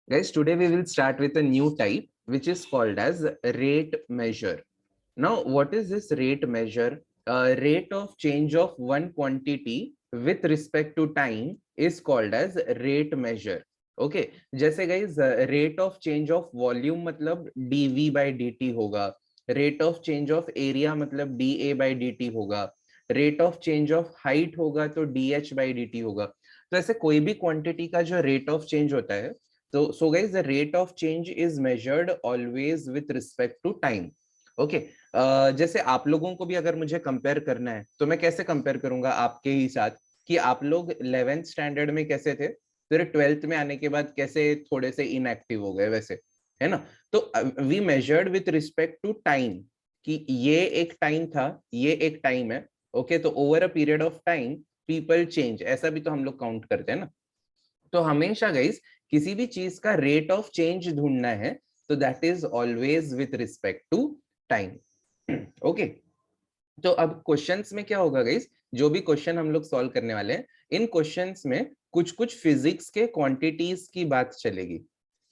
Guys, today we will start with a new type which is called as rate measure. Now, what is this rate measure? Rate of change of one quantity with respect to time is called as rate measure. Okay, जैसे guys rate of change of volume मतलब dv by dt होगा, rate of change of area मतलब da by dt होगा, rate of change of height होगा तो dh by dt होगा. तो ऐसे कोई भी क्वांटिटी का जो rate of change होता है, तो so guys the rate of change is measured always with respect to time. Okay जैसे आप लोगों को भी अगर मुझे कंपेयर करना है तो मैं कैसे कंपेयर करूंगा आपके ही साथ कि आप लोग 11th स्टैंडर्ड में कैसे थे, फिर 12th में आने के बाद कैसे थोड़े से इनएक्टिव हो गए, वैसे है ना. तो we measured with respect to time कि ये एक टाइम था, ये एक टाइम है. ओके, तो over a period of time people change, ऐसा भी तो हम लोग काउंट करते हैं ना. तो हमेशा गाइस किसी भी चीज का रेट ऑफ चेंज ढूंढना है तो that is always with respect to time. Okay, तो अब क्वेश्चंस में क्या होगा गाइस, जो भी क्वेश्चन हम लोग सॉल्व करने वाले हैं इन क्वेश्चंस में कुछ कुछ फिजिक्स के क्वांटिटीज की बात चलेगी.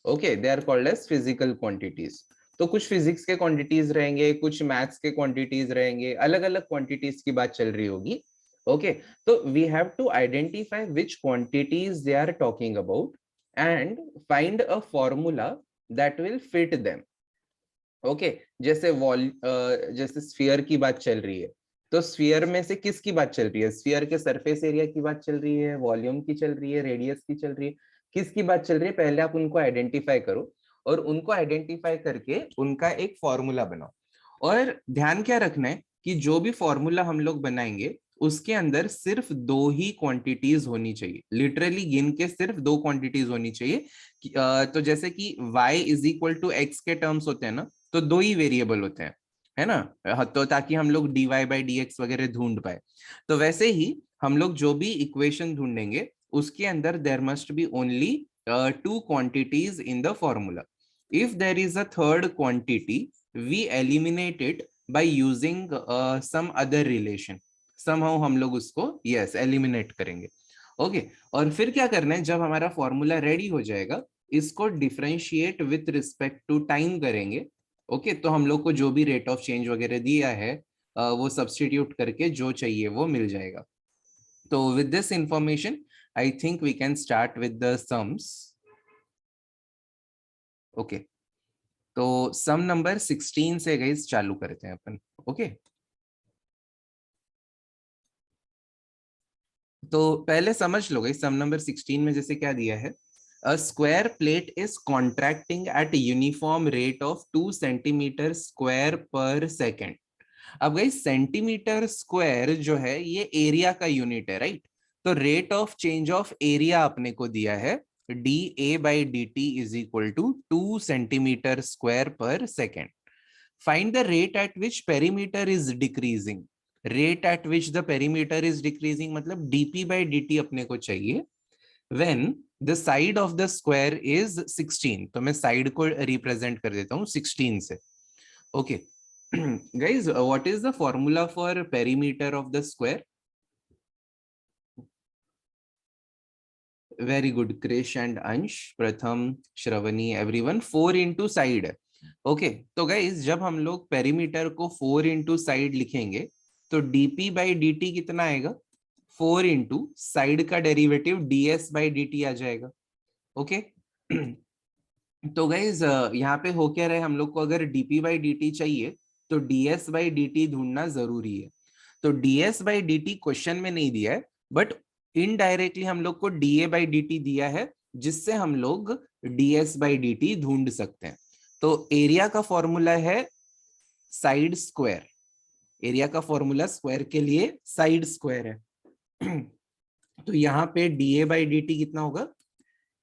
Okay, they are called as physical quantities. तो कुछ फिजिक्स के क्वांटिटीज रहेंगे, कुछ मैथ्स के क्वांटिटीज रहेंगे, अलग अलग क्वांटिटीज की बात चल रही होगी. ओके, तो we have to identify which quantities they are talking about and find a formula that will fit them. Okay, जैसे स्फीयर की बात चल रही है, तो स्फीयर में से किसकी बात चल रही है? स्फीयर के सरफेस एरिया की बात चल रही है, वॉल्यूम की चल रही है, रेडियस की चल रही है, किसकी बात चल रही है? पहले आप उनको आइडेंटिफाई करो और उनको आइडेंटिफाई करके उनका एक फॉर्मूला बनाओ. और ध्यान क्या रखना है कि जो भी फॉर्मूला हम लोग बनाएंगे उसके अंदर सिर्फ दो ही क्वांटिटीज होनी चाहिए, लिटरली गिन के सिर्फ दो क्वांटिटीज होनी चाहिए. तो जैसे कि y is equal to x के टर्म्स होते हैं ना, तो दो ही वेरिएबल होते हैं, है ना, तो ताकि हम लोग dy बाई dx वगैरह ढूंढ पाए. तो वैसे ही हम लोग जो भी इक्वेशन ढूंढेंगे उसके अंदर there must be only two quantities in the formula. If there is a third quantity we eliminate it by using some other relation. Somehow हम लोग उसको यस एलिमिनेट करेंगे. ओके, और फिर क्या करना है, जब हमारा फॉर्मूला रेडी हो जाएगा इसको differentiate with respect to time करेंगे. ओके, तो हम लोग को जो भी रेट ऑफ चेंज वगैरह दिया है वो सब्स्टिट्यूट करके जो चाहिए वो मिल जाएगा. तो with this information I think we can start with the sums. Okay, तो सम नंबर 16 से गाइस चालू करते हैं अपन. ओके, तो पहले समझ लो गाइस, सम नंबर 16 में जैसे क्या दिया है, a square plate is contracting at a uniform rate of 2 centimeter square per second. अब गई सेंटीमीटर स्क्वायर जो है ये एरिया का यूनिट है, राइट. तो rate of change of area अपने को दिया है D A by D T is equal to 2 centimetre square per second. Find the rate at which perimeter is decreasing. Rate at which the perimeter is decreasing मतलब DP by D T अपने को चाहिए when the side of the square is 16. तो मैं side को represent कर देता हूँ 16 से. Okay guys, what is the formula for perimeter of the square? Very good, Krish and Ansh, Pratham, Shravani, everyone. 4 into side. Okay, तो guys जब हम लोग पेरीमीटर को 4 इंटू साइड लिखेंगे तो dp बाई dt कितना आएगा? 4 इंटू साइड का डेरिवेटिव ds बाई dt आ जाएगा. ओके तो गाइज यहाँ पे हो क्या रहा है, हम लोग को अगर dp बाई dt चाहिए तो ds बाई dt ढूंढना जरूरी है. तो ds बाई dt क्वेश्चन में नहीं दिया है, बट इनडायरेक्टली हम लोग को dA बाई dt दिया है जिससे हम लोग ds बाई dt ढूंढ सकते हैं. तो एरिया का फॉर्मूला है साइड स्क्वायर. एरिया का फॉर्मूला स्क्वायर के लिए साइड स्क्वायर है. तो यहाँ पे dA बाई dt कितना होगा?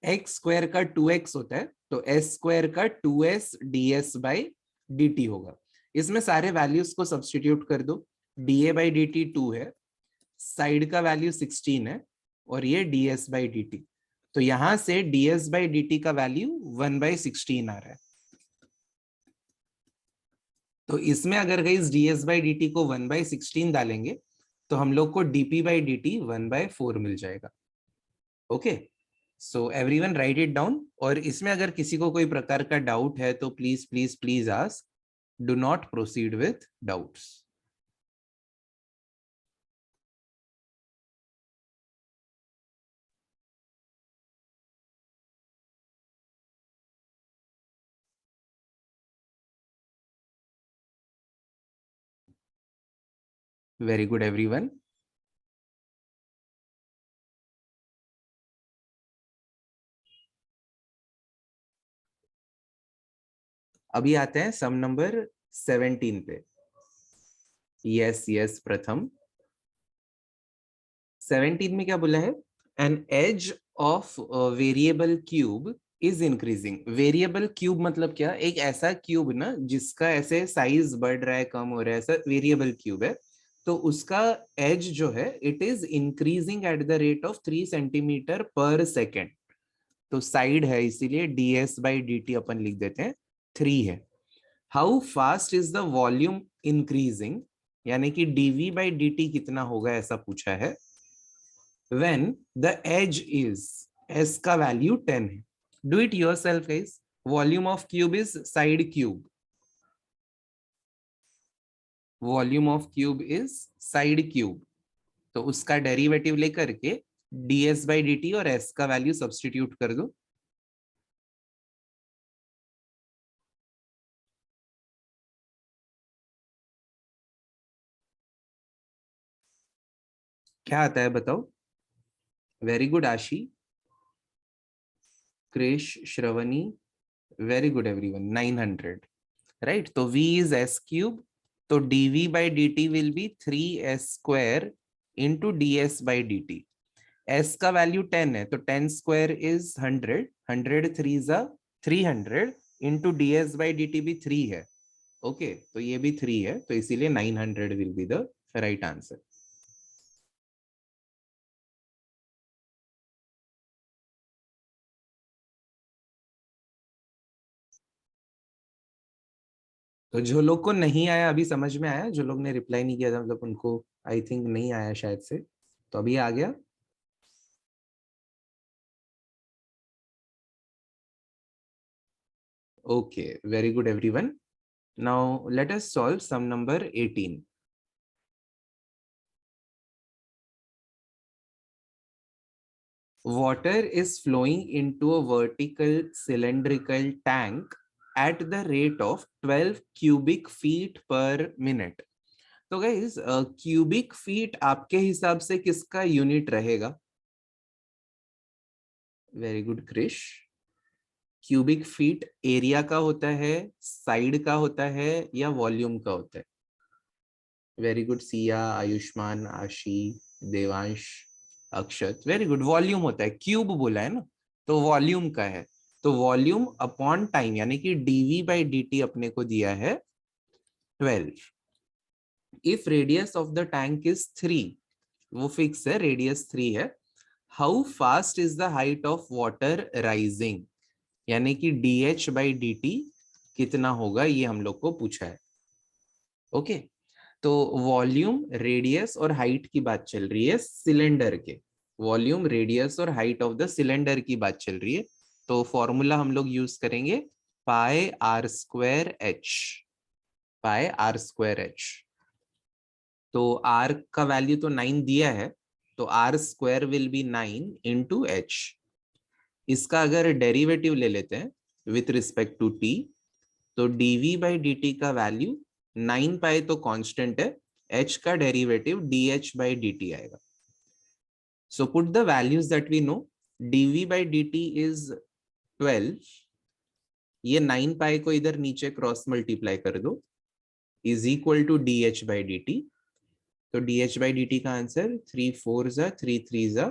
एक्स स्क्वायर का 2x होता है तो एस स्क्वायर का 2s ds बाई dt होगा. इसमें सारे वैल्यूज को सब्स्टिट्यूट कर दो. dA बाई dt 2 है, साइड का वैल्यू 16 है और ये ds बाई dt. तो यहां से ds बाई dt का वैल्यू 1 बाई 16 आ रहा है. तो इसमें अगर गाइस ds बाई dt को 1 बाई 16 डालेंगे तो हम लोग को dp बाई dt 1 बाई 4 मिल जाएगा. Okay, so everyone right it down, और इसमें अगर किसी को कोई प्रकार का डाउट है तो please please please ask, do not proceed with doubts. Very good everyone. अभी आते हैं सम नंबर 17 पे. यस यस प्रथम. 17 में क्या बोला है? An edge of variable cube is increasing. Variable cube मतलब क्या? एक ऐसा क्यूब ना जिसका ऐसे साइज बढ़ रहा है, कम हो रहा है, ऐसा वेरिएबल क्यूब है. तो उसका एज जो है it is increasing at the rate of 3 centimetre per second. तो साइड है इसीलिए ds बाई डी टी अपन लिख देते हैं 3 है. How fast is the volume increasing, यानी कि dv बाई डी टी कितना होगा ऐसा पूछा है. when the edge is, s का वैल्यू 10 है. do it yourself guys. volume of cube is side cube. volume of cube is side cube. तो उसका डेरिवेटिव लेकर के ds बाई डी टी और s का वैल्यू सब्सटीट्यूट कर दो. क्या आता है बताओ? Very good Ashi, Krish, Shravani, very good everyone. 900 right. तो v इज s क्यूब, तो dv by D t will be 3s² into ds by D t. s का वैल्यू 10 है तो 10 स्क्वायर इज 100, 100 3 जा 300 into ds by D T भी 3 है. ओके तो ये भी 3 है, तो इसीलिए 900 will be the right answer. तो जो लोग को नहीं आया अभी समझ में आया, जो लोग ने रिप्लाई नहीं किया था मतलब उनको आई थिंक नहीं आया शायद से, तो अभी आ गया. Okay very good everyone. Now let us solve sum number 18. Water is flowing into a vertical cylindrical tank at the rate of 12 cubic feet per minute. तो गाइस क्यूबिक फीट आपके हिसाब से किसका यूनिट रहेगा? Very good Krish. Cubic feet area का होता है, side का होता है, या वॉल्यूम का होता है? Very good Siya, Ayushman, Aashi, Devansh, Akshat. Very good. Volume होता है, क्यूब बोला है ना, तो वॉल्यूम का है. तो वॉल्यूम अपॉन टाइम, यानी कि dv बाई डी टी अपने को दिया है 12. If radius of the tank is 3, वो फिक्स है, रेडियस 3 है. How fast is the height of water rising, यानी कि dh बाई डी टी कितना होगा, ये हम लोग को पूछा है. ओके तो वॉल्यूम, रेडियस और हाइट की बात चल रही है सिलेंडर के. वॉल्यूम, रेडियस और हाइट ऑफ द सिलेंडर की बात चल रही है. तो फॉर्मूला हम लोग यूज करेंगे pi are square H. Pi are square H. तो आर का वैल्यू तो 9 दिया है, तो R square will be 9 into H. इसका अगर डेरिवेटिव ले लेते हैं विथ रिस्पेक्ट टू टी, तो dv बाई डी टी का वैल्यू 9 पाए तो कांस्टेंट है, h का derivative dh by D T आएगा. So put the values that we know. dv by D T is 12. ये 9 पाए को इधर नीचे क्रॉस मल्टीप्लाई कर दो, is equal to dh by D T. तो dh बाई डी टी का आंसर 3 4 जा 3 3 जा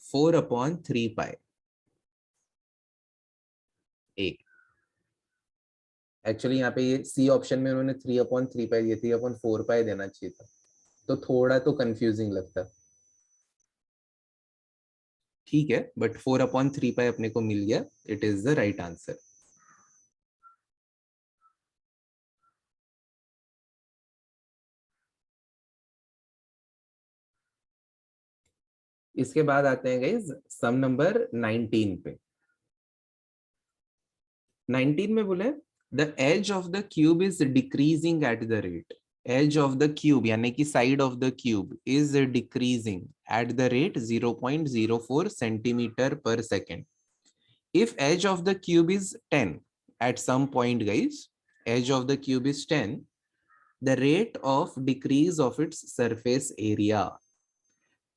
4 अपॉन 3 पाए. एक एक्चुअली यहाँ पे ये सी ऑप्शन में उन्होंने 3 अपॉन 3 पाई दिया, 3 अपॉन 4 पाई देना चाहिए था, तो थोड़ा तो कंफ्यूजिंग लगता. ठीक है, बट 4 अपॉन 3 पाई अपने को मिल गया. It is the right answer. इसके बाद आते हैं गाइज सम नंबर 19 पे। 19 में बोले the edge of the cube is decreasing at the rate, edge of the cube यानी कि side of the cube is decreasing at the rate 0.04 centimetre per second. If edge of the cube is 10 at some point, guys, edge of the cube is 10, the rate of decrease of its surface area,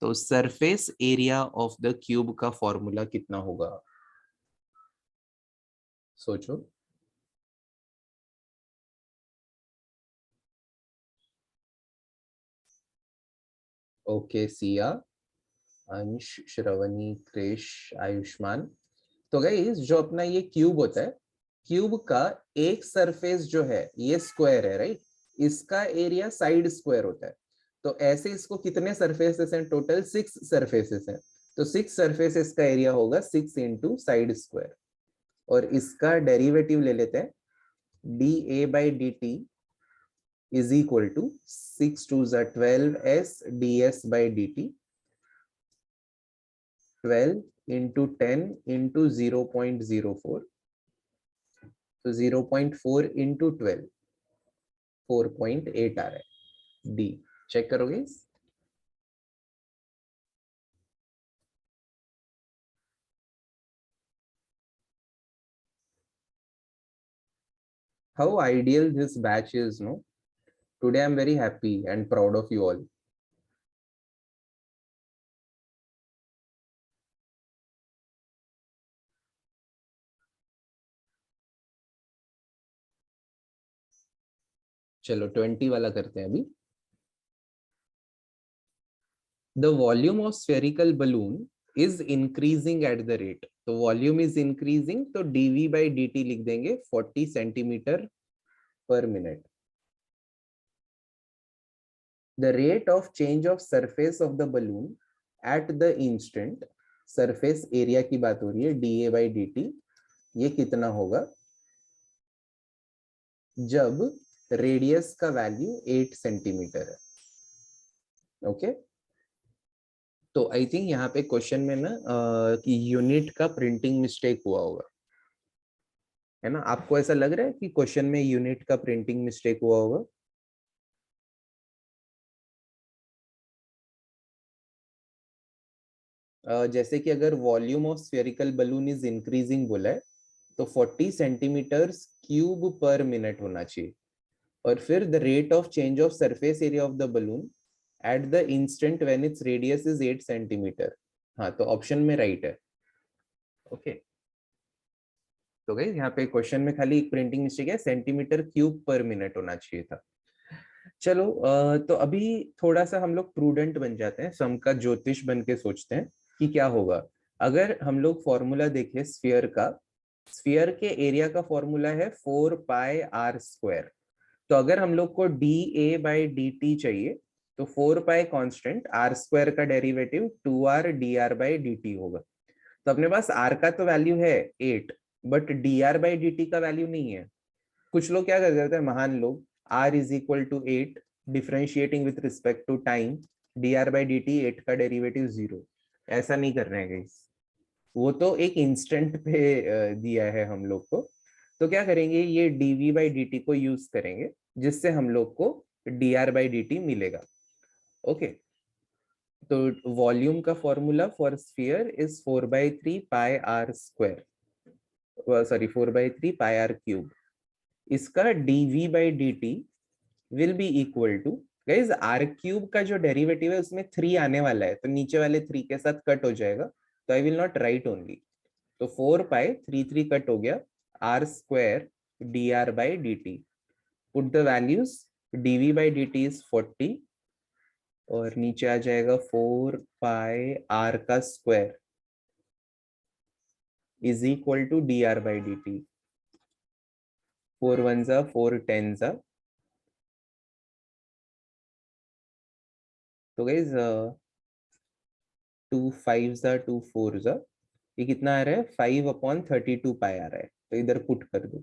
तो surface area of the cube का formula कितना होगा? सोचो। Okay Siya, अंश, श्रवणी, क्रिश, आयुष्मान। तो guys जो अपना ये क्यूब होता है, क्यूब का एक सरफेस जो है ये स्क्वायर है, राइट? इसका एरिया साइड स्क्वायर होता है। तो ऐसे इसको कितने सरफेसेस हैं? टोटल 6 सरफेसेस हैं। तो 6 सरफेसेस का एरिया होगा 6 इंटू साइड स्क्वायर। और इसका डेरिवेटिव ले लेते हैं, d A by D T is equal to 6 to 12 s d s by D t, 12 into 10 into 0.04, तो 0.4 इंटू 12, 4.8 आ रहा है। डी चेक करोगे? How ideal this batch is, no? Today I'm very happy and proud of you all. चलो 20 वाला करते हैं अभी। The volume of spherical balloon is increasing at the rate, तो volume is increasing, तो dv by dt लिख देंगे 40 centimetre पर minute. The rate of change of surface of the balloon at the instant, surface area की बात हो रही है, dA by dt, ये कितना होगा जब रेडियस का वैल्यू 8 सेंटीमीटर है? ओके, तो आई थिंक यहाँ पे क्वेश्चन में ना कि यूनिट का प्रिंटिंग मिस्टेक हुआ होगा, है ना? आपको ऐसा लग रहा है कि क्वेश्चन में यूनिट का प्रिंटिंग मिस्टेक हुआ होगा? जैसे कि अगर volume of spherical balloon is increasing बोला है, तो 40 सेंटीमीटर क्यूब पर मिनट होना चाहिए। और फिर the rate of change of surface area of the balloon at the instant when its radius is 8 centimetre. हाँ, तो ऑप्शन में राइट है। ओके, तो गाइस यहाँ पे क्वेश्चन में खाली एक प्रिंटिंग मिस्टेक है, सेंटीमीटर क्यूब पर मिनट होना चाहिए था। चलो तो अभी थोड़ा सा हम लोग प्रूडेंट बन जाते हैं, सम का ज्योतिष बन के सोचते हैं कि क्या होगा अगर हम लोग फॉर्मूला देखें स्फीयर का। स्फीयर के एरिया का फॉर्मूला है 4 पाई आर स्क्वायर। तो अगर हम लोग को D A by D t चाहिए, तो 4 पाई कॉन्स्टेंट, आर स्क्वायर का derivative 2 R D R by D T होगा। तो अपने पास आर का तो वैल्यू है 8, but D R by D T का वैल्यू नहीं है। कुछ लोग क्या कर देते हैं, महान लोग, r is equal to 8 differentiating with respect to time, d are by D t 8 का डेरिवेटिव 0। ऐसा नहीं कर रहे हैं गाइस, वो तो एक इंस्टेंट पे दिया है हम लोग को। तो क्या करेंगे, ये dv बाई डी टी को यूज करेंगे, जिससे हम लोग को dr बाई डी टी मिलेगा। ओके, तो वॉल्यूम का formula for sphere is 4/3 pi are square, sorry 4/3 pi r cube. इसका dv by D t will be equal to, guys r cube का जो डेरिवेटिव है उसमें 3 आने वाला है, तो नीचे वाले 3 के साथ कट हो जाएगा, तो I will not write only. तो 4 पाई 3 कट हो गया, r square d are by D t. Put the values, dv by D T is 40, और नीचे आ जाएगा 4 पाई आर का square is equal to d are by D t. 4 1 जा 4 10 जा, तो गाइज 2 5 जा 2 4 जा, ये कितना आ रहा है, 5/32 पाई आ रहा है, तो इधर पुट कर दो।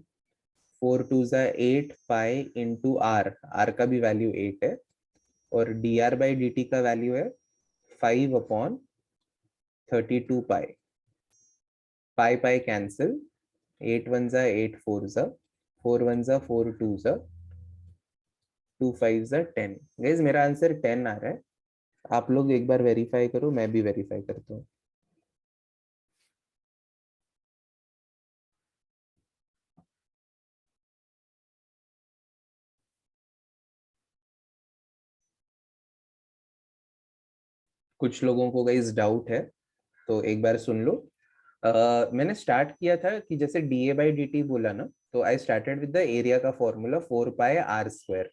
4 2 जा 8 पाई इंटू आर, आर का भी वैल्यू 8 है, और D R by D T का वैल्यू है 5/32 32 पाई, पाई पाई कैंसिल, 8 1 जा 8 4 जा, 4 1 जा 4 2 जा, 2 5 जा 10। गाइस मेरा आंसर 10 आ रहा है। आप लोग एक बार वेरीफाई करो, मैं भी वेरीफाई करता हूँ। कुछ लोगों को गाइस डाउट है, तो एक बार सुन लो। मैंने स्टार्ट किया था कि जैसे d A by D t बोला ना, तो I started with the area का फॉर्मूला 4 पाई r²।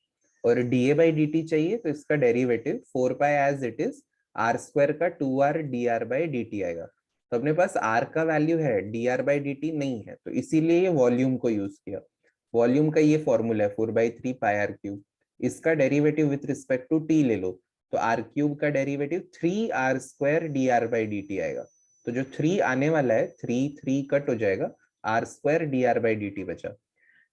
और d A by D t चाहिए तो इसका derivative 4 pi as it is r² का 2r dr by D T आएगा। तो अपने पास r का वैल्यू है, dr बाई डी टी नहीं है, तो इसीलिए ये वॉल्यूम को यूज किया। वॉल्यूम का ये फॉर्मूला है 4/3 पाई r³ इसका derivative with respect to t ले लो, तो r³ का derivative 3r² dr by D T आएगा। तो जो 3 आने वाला है, 3 3 कट हो जाएगा, r² dr by D T बचा।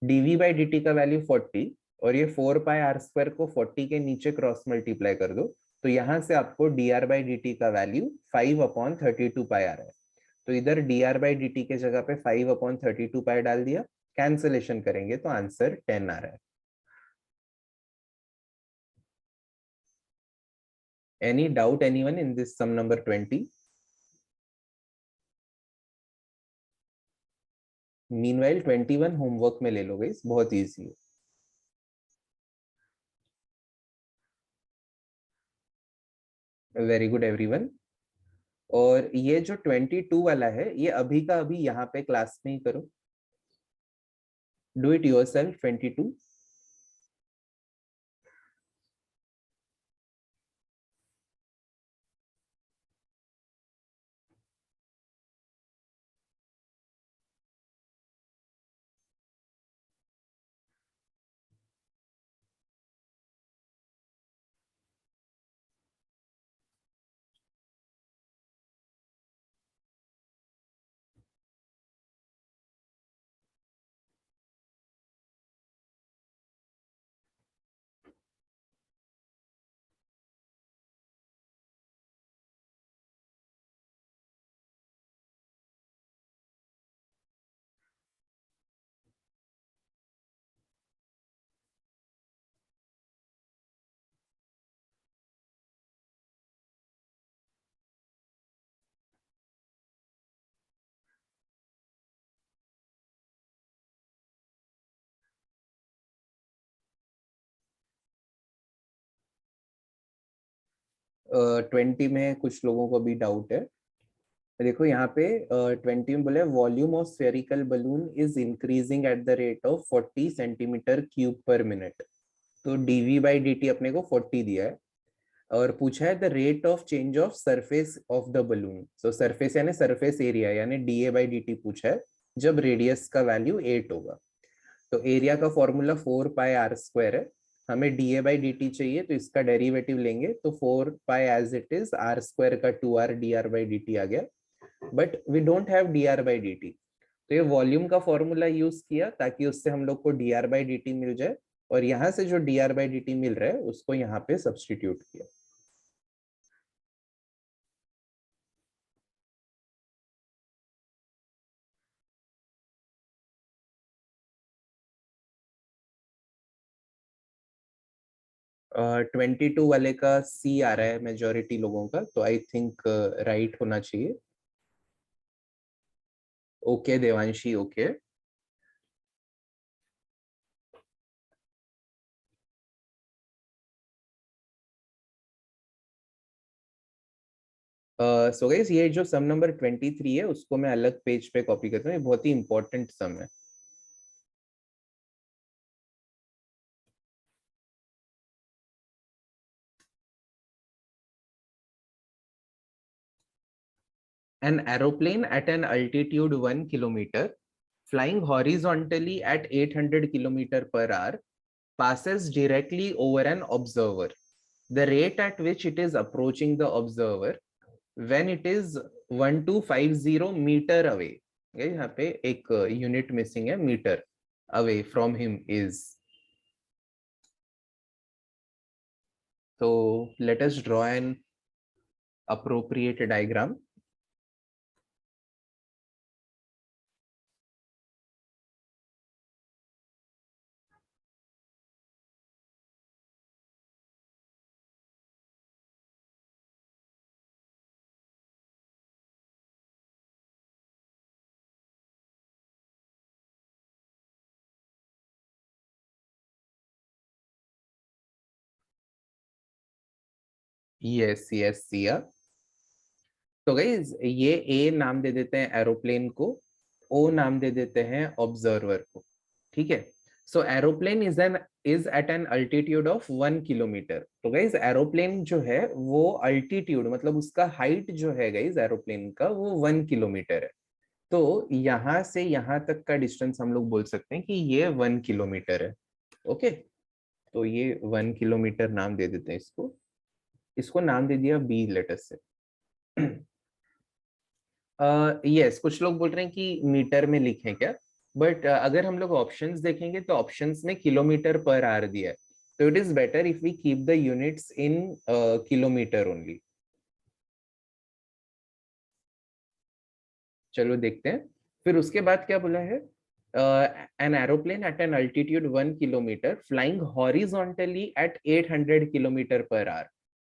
dv बाई डी टी का वैल्यू 40, और ये 4 पाई r² को 40 के नीचे क्रॉस मल्टीप्लाई कर दो, तो यहाँ से आपको dr बाई डी टी का वैल्यू 5/32 पाई आ रहा है। तो इधर dr बाई डी टी के जगह पे 5/32 पाई डाल दिया, कैंसलेशन करेंगे तो आंसर 10 आ रहा है। Any doubt anyone in this sum number 20? Meanwhile 21 homework में ले लो गाइस, बहुत इजी है। Very good everyone. और ये जो 22 वाला है, ये अभी का अभी यहाँ पे क्लास में ही करो। Do it yourself 22। 20 में कुछ लोगों को भी डाउट है। देखो यहाँ पे 20 में बोले volume of spherical balloon is increasing at the rate of 40 centimetre cube पर मिनट। तो डीवी बाई डी टी अपने को 40 दिया है, और पूछा है the rate of change of surface of the balloon. So surface यानी सरफेस एरिया, यानी D A by D T पूछा है जब रेडियस का वैल्यू 8 होगा। तो एरिया का फॉर्मूला 4 पाई r² है, हमें D A by D t चाहिए, तो इसका डेरिवेटिव लेंगे, तो 4 pi as it is r² का 2r dr by D T आ गया। But we don't have dr by D T, तो ये वॉल्यूम का फॉर्मूला यूज किया ताकि उससे हम लोग को dr बाई डी टी मिल जाए, और यहाँ से जो dr बाई डी टी मिल रहा है उसको यहाँ पे सब्सटीट्यूट किया। 22 वाले का सी आ रहा है मेजोरिटी लोगों का, तो आई थिंक राइट होना चाहिए। Okay Devanshi, okay. So guys ये जो सम नंबर 23 है उसको मैं अलग पेज पे कॉपी करता हूँ, ये बहुत ही इंपॉर्टेंट सम है। An aeroplane at an altitude 1 kilometer, flying horizontally at 800 kilometer per hour, passes directly over an observer. The rate at which it is approaching the observer when it is 1250 meter away, यहाँ पे एक unit missing है, metre away from him is. So let us draw an appropriate diagram. Yes yes Siya. तो guys ये ए नाम दे देते हैं aeroplane को, ओ नाम दे देते हैं ऑब्जर्वर को, ठीक है। So aeroplane is at an altitude of 1 kilometre. तो गाइज एरोप्लेन जो है वो अल्टीट्यूड मतलब उसका हाइट जो है गाइज एरोप्लेन का वो 1 किलोमीटर है। तो यहाँ से यहाँ तक का डिस्टेंस हम लोग बोल सकते हैं कि ये 1 किलोमीटर है। ओके, तो ये 1 किलोमीटर नाम दे देते हैं इसको। इसको नाम दे दिया बी लेटर से। यस कुछ लोग बोल रहे हैं कि मीटर में लिखें क्या, बट अगर हम लोग ऑप्शंस देखेंगे तो ऑप्शंस में किलोमीटर पर आवर दिया है, तो it is better if we keep the units in kilometre only. चलो देखते हैं। फिर उसके बाद क्या बोला है, an aeroplane at an altitude 1 kilometre flying horizontally at 800 kilometre per hour.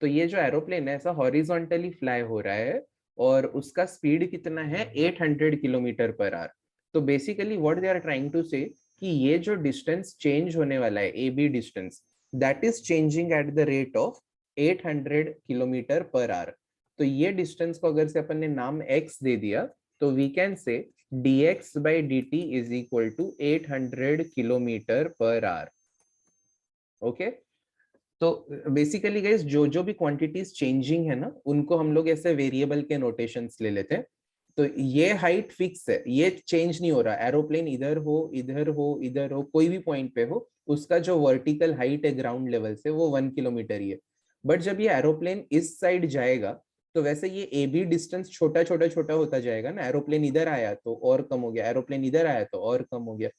तो ये जो एरोप्लेन है ऐसा हॉरिजॉन्टली फ्लाई हो रहा है और उसका स्पीड कितना है 800 किलोमीटर पर आवर। तो basically what they are trying to say कि ये जो डिस्टेंस चेंज होने वाला है A B distance, that is changing at the rate of 800 kilometre per hour. तो ये डिस्टेंस को अगर से अपन ने नाम x दे दिया तो we can say dx by dt is equal to 800 kilometre per hour. Okay, तो बेसिकली गाइस जो जो भी क्वांटिटीज चेंजिंग है ना उनको हम लोग ऐसे वेरिएबल के नोटेशंस ले लेते हैं। तो ये हाइट फिक्स है, ये चेंज नहीं हो रहा। एरोप्लेन इधर हो इधर हो इधर हो कोई भी पॉइंट पे हो, उसका जो वर्टिकल हाइट है ग्राउंड लेवल से वो 1 किलोमीटर ही है। बट जब ये एरोप्लेन इस साइड जाएगा तो वैसे ये ए बी डिस्टेंस छोटा छोटा छोटा होता जाएगा ना। एरोप्लेन इधर आया तो और कम हो गया, एरोप्लेन इधर आया तो और कम हो गया।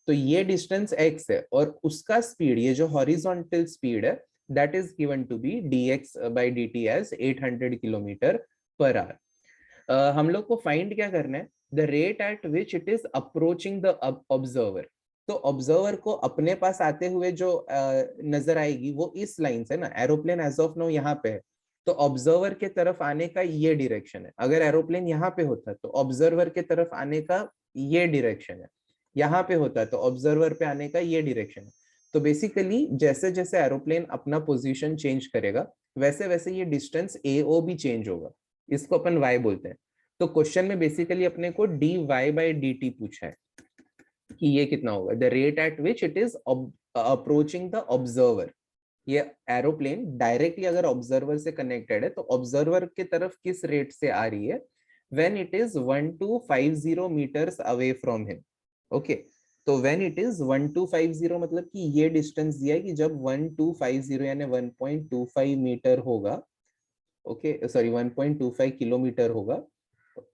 तो ये डिस्टेंस x है और उसका स्पीड, ये जो हॉरिजॉन्टल स्पीड है, that is given to be dx by dt as 800 kilometre per our. हम लोग को फाइंड क्या करना है, the rate at which it is approaching the observer. तो ऑब्जर्वर को अपने पास आते हुए जो नजर आएगी वो इस लाइन से ना, एरोप्लेन एज ऑफ नो यहाँ पे है तो ऑब्जर्वर के तरफ आने का ये डायरेक्शन है। अगर एरोप्लेन यहाँ पे होता तो ऑब्जर्वर के तरफ आने का ये डायरेक्शन है, यहाँ पे होता तो ऑब्जर्वर पे आने का ये डायरेक्शन है। तो बेसिकली जैसे जैसे एरोप्लेन अपना पोजीशन चेंज करेगा वैसे वैसे ये डिस्टेंस ए ओ भी चेंज होगा। इसको अपन y बोलते हैं। तो क्वेश्चन में बेसिकली अपने को dy by dt पूछा है कि ये कितना होगा, the rate at which it is approaching the observer. ये एरोप्लेन डायरेक्टली अगर ऑब्जर्वर से कनेक्टेड है तो ऑब्जर्वर की तरफ किस रेट से आ रही है, when it is 1250 metres away from him. Okay, तो व्हेन इट इज 1250 मतलब कि ये डिस्टेंस दिया है कि जब 1250 यानी 1.25 मीटर होगा, ओके सॉरी 1.25 किलोमीटर होगा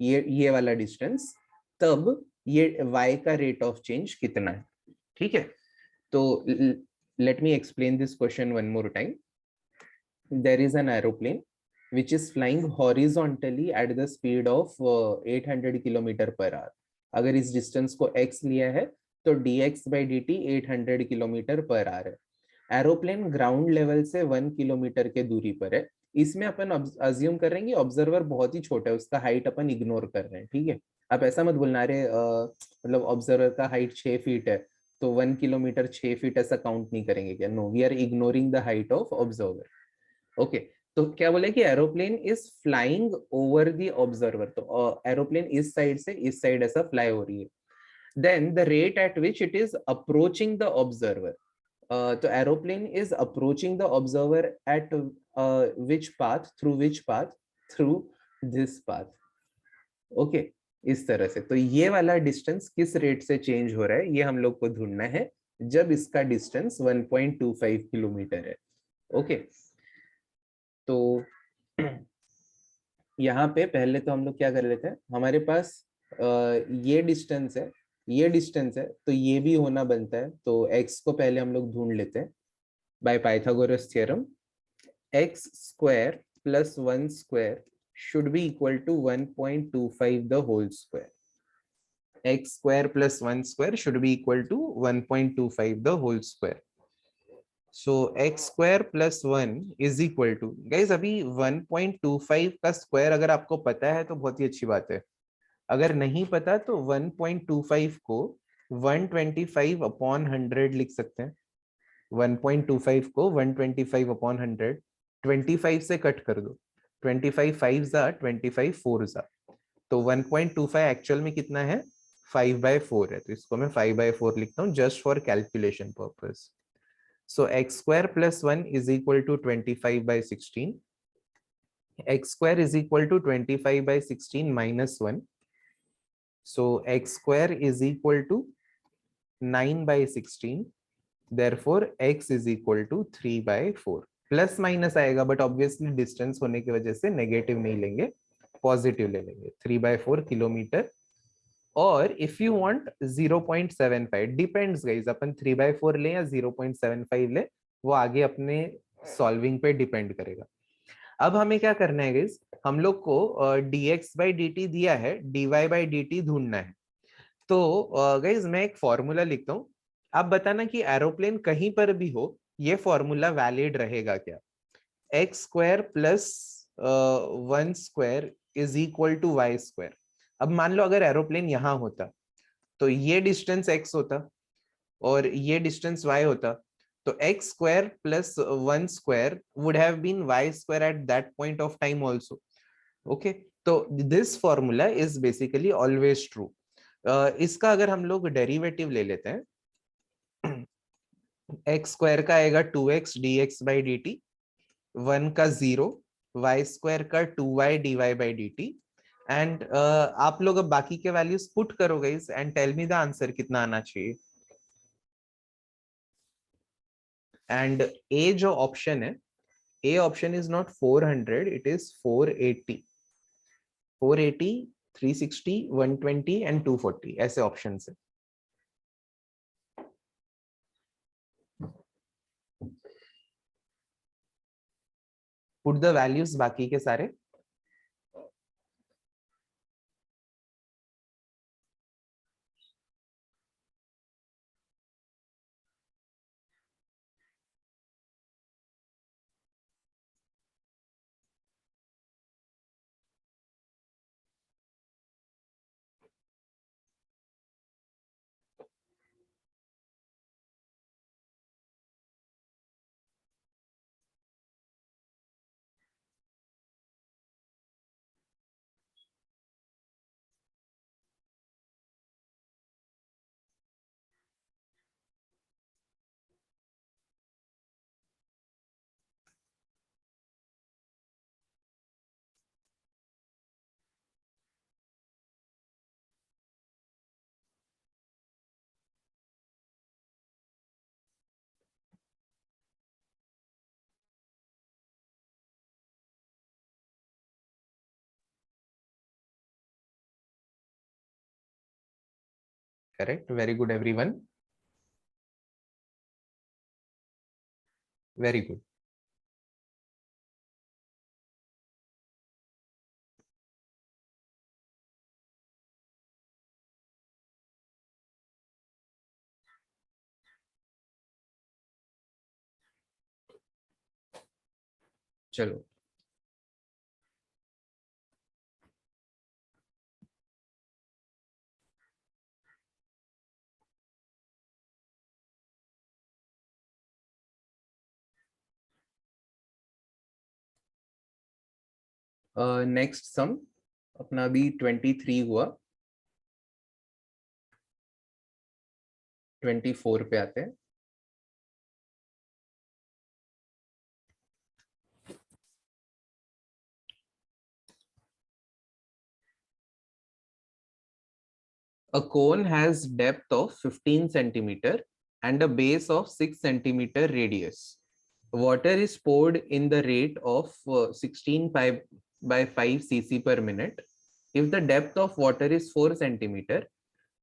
ये वाला डिस्टेंस, तब ये y का रेट ऑफ चेंज कितना है। ठीक है, तो let me explain this question one more time. There is an aeroplane which is flying horizontally at the speed of 800 kilometre per our. अगर इस डिस्टेंस को x लिया है तो dx by dt 800 kilometre per our है। Aeroplane ground level से 1 kilometre के दूरी पर है। इसमें अपन अज्यूम कर रहे हैं कि ऑब्जर्वर बहुत ही छोटा है, उसका हाइट अपन इग्नोर कर रहे हैं। ठीक है, आप ऐसा मत बोलना रे मतलब ऑब्जर्वर का हाइट 6 फीट है तो 1 किलोमीटर 6 फीट ऐसा काउंट नहीं करेंगे क्या? No, we are ignoring the height of observer. Okay, तो क्या बोले कि aeroplane is flying over the observer. तो एरोप्लेन इस साइड से इस साइड ऐसा फ्लाई हो रही है। Then the rate at which it is approaching the observer. तो aeroplane is approaching the observer at which path, through which path, through this path. Okay, इस तरह से। तो ये वाला डिस्टेंस किस रेट से चेंज हो रहा है ये हम लोग को ढूंढना है जब इसका डिस्टेंस 1.25 किलोमीटर है। ओके, तो यहाँ पे पहले तो हम लोग क्या कर लेते हैं, हमारे पास ये डिस्टेंस है, ये डिस्टेंस है तो ये भी होना बनता है। तो x को पहले हम लोग ढूंढ लेते हैं by Pythagoras theorem. x square plus 1 square should be equal to 1.25 the whole square. X square plus 1 square should be equal to 1.25 the whole square. So x square plus 1 is equal to, guys अभी 1.25 का square अगर आपको पता है तो बहुत ही अच्छी बात है। अगर नहीं पता तो 1.25 को 125 अपॉन 100 लिख सकते हैं। 1.25 को 125 अपॉन 100 25 से कट कर दो, 25 5 जा 25 4 जा, तो 1.25 एक्चुअल में कितना है, 5/4 है, तो इसको मैं 5/4 लिखता हूँ just for calculation purpose. So x square plus 1 is equal to 25/16. X square is equal to 25/16 minus 1. So x square is equal to 9/16. Therefore x is equal to 3/4. Plus minus आएगा बट ऑब्वियसली डिस्टेंस होने की वजह से negative नहीं लेंगे, positive ले लेंगे, 3/4 kilometre. और if you want 0.75, depends guys, अपन 3/4 ले या 0.75 ले, वो आगे अपने सॉल्विंग पे डिपेंड करेगा. अब हमें क्या करना है गाइस, हम लोग को dx/dt दिया है, dy/dt ढूंढना है. तो गाइस मैं एक फॉर्मूला लिखता हूँ, आप बताना कि एरोप्लेन कहीं पर भी हो ये फॉर्मूला वैलिड रहेगा क्या. X square plus 1 square is equal to y square. अब मान लो अगर एरोप्लेन यहां होता तो ये डिस्टेंस x होता और ये डिस्टेंस y होता, तो x square plus 1 square would have been y square at that point of time also. Okay, तो this formula is basically always true. इसका अगर हम लोग डेरिवेटिव ले लेते हैं, एक्स स्क्वायर का आएगा 2x dx/dt, 1 का 0, वाई स्क्वायर का 2y dy/dt. एंड आप लोग अब बाकी के वैल्यूज पुट करो guys and tell me the answer कितना आना चाहिए. एंड ए जो ऑप्शन है, A option is not 400, it is 480. 480, 360, 120 and 240 ऐसे ऑप्शन है. पुट द वैल्यूज बाकी के सारे. Correct, very good everyone, very good. चलो, नेक्स्ट सम अपना भी 23 हुआ, 24 पे आते हैं. A cone has depth of 15 centimeter and a base of 6 centimeter radius. Water is poured in the rate of 16 by 5 cc per minute. If the depth of water is 4 centimeter,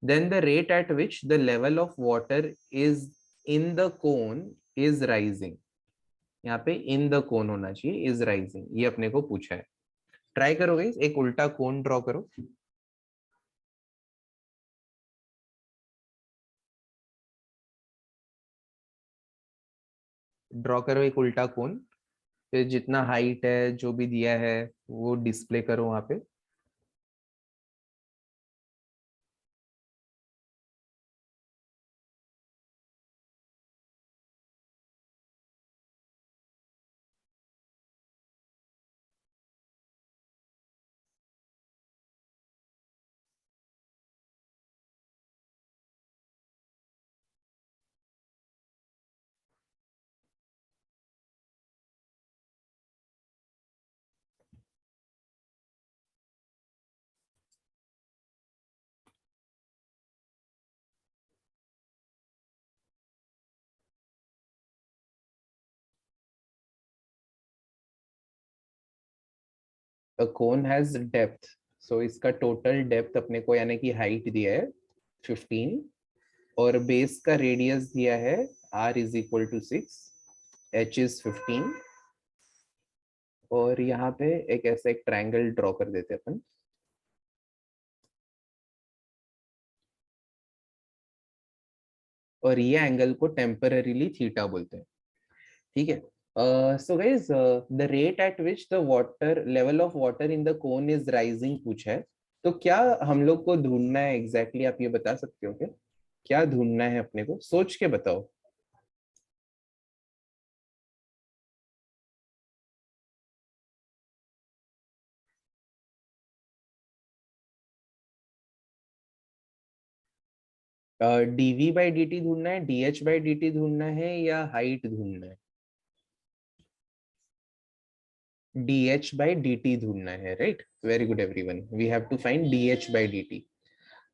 then the rate at which the level of water is in the cone is rising. यहाँ पे in the cone होना चाहिए, is rising, ये अपने को पूछा है. Try करो गाइस, एक उल्टा कोन ड्रॉ करो. ड्रॉ करो एक उल्टा कोन, फिर जितना हाइट है जो भी दिया है वो डिस्प्ले करो वहां पे. a cone has depth, so इसका total depth अपने को यानी कि height दिया है 15 और base का radius दिया है r is equal to 6, h is 15 और यहाँ पे एक ऐसा एक ट्रायंगल ड्रॉ कर देते हैं अपन। और ये एंगल को टेम्पररीली थीटा बोलते हैं, ठीक है। So guys the rate at which the water level of water in the cone is rising पूछा है, तो क्या हम लोग को ढूंढना है एग्जैक्टली आप ये बता सकते हो क्या, क्या ढूंढना है अपने को, सोच के बताओ। डीवी बाई डी टी ढूंढना है, डीएच बाई डी टी ढूंढना है या हाइट ढूंढना है? डीएच बाई डी टी ढूंढना है, right, very good everyone, we have to find d h by D T.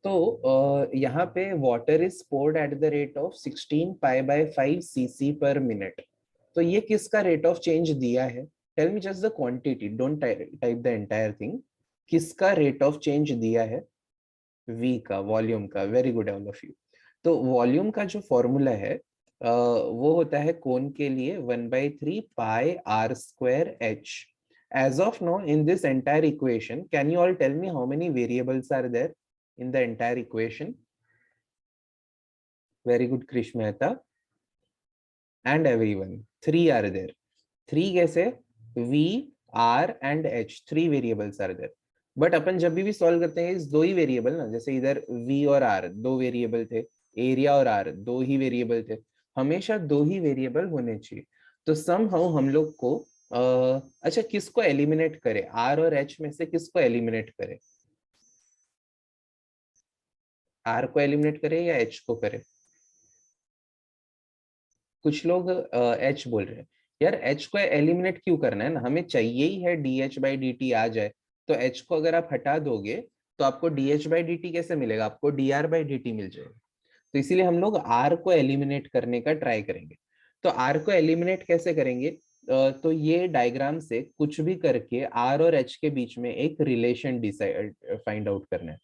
तो यहाँ पे water is poured at the rate of 16 pi by 5 cc per minute, तो ये किसका रेट ऑफ चेंज दिया है? Tell me just the quantity, don't type the entire thing. किसका rate of change दिया है? वी का, वॉल्यूम का, very good all of you. तो वॉल्यूम का जो फॉर्मूला है वो होता है कोन के लिए 1/3 pi are square H. As of now in this entire equation can you all tell me how many variables are there in the entire equation? Very good, Krish Mehta and everyone. Three are there. Three कैसे? V, R and H, three variables are there. But अपन जब भी solve करते हैं इस दो ही variable ना, जैसे इधर V और R दो वेरिएबल थे, एरिया और R दो ही वेरिएबल थे, हमेशा दो ही वेरिएबल होने चाहिए। तो समहाउ हम लोग को अच्छा किसको एलिमिनेट करें, R और H में से किसको एलिमिनेट करें? R को एलिमिनेट करें या H को करें? कुछ लोग एच बोल रहे हैं। यार एच को एलिमिनेट क्यों करना है ना, हमें चाहिए ही है D H by D T आ जाए, तो एच को अगर आप हटा दोगे तो आपको D H by D T कैसे मिलेगा, आपको D are by D T मिल जाएगा। तो इसीलिए हम लोग आर को एलिमिनेट करने का ट्राई करेंगे। तो आर को एलिमिनेट कैसे करेंगे? तो ये डायग्राम से कुछ भी करके आर और एच के बीच में एक रिलेशन डिसाइड फाइंड आउट करना है।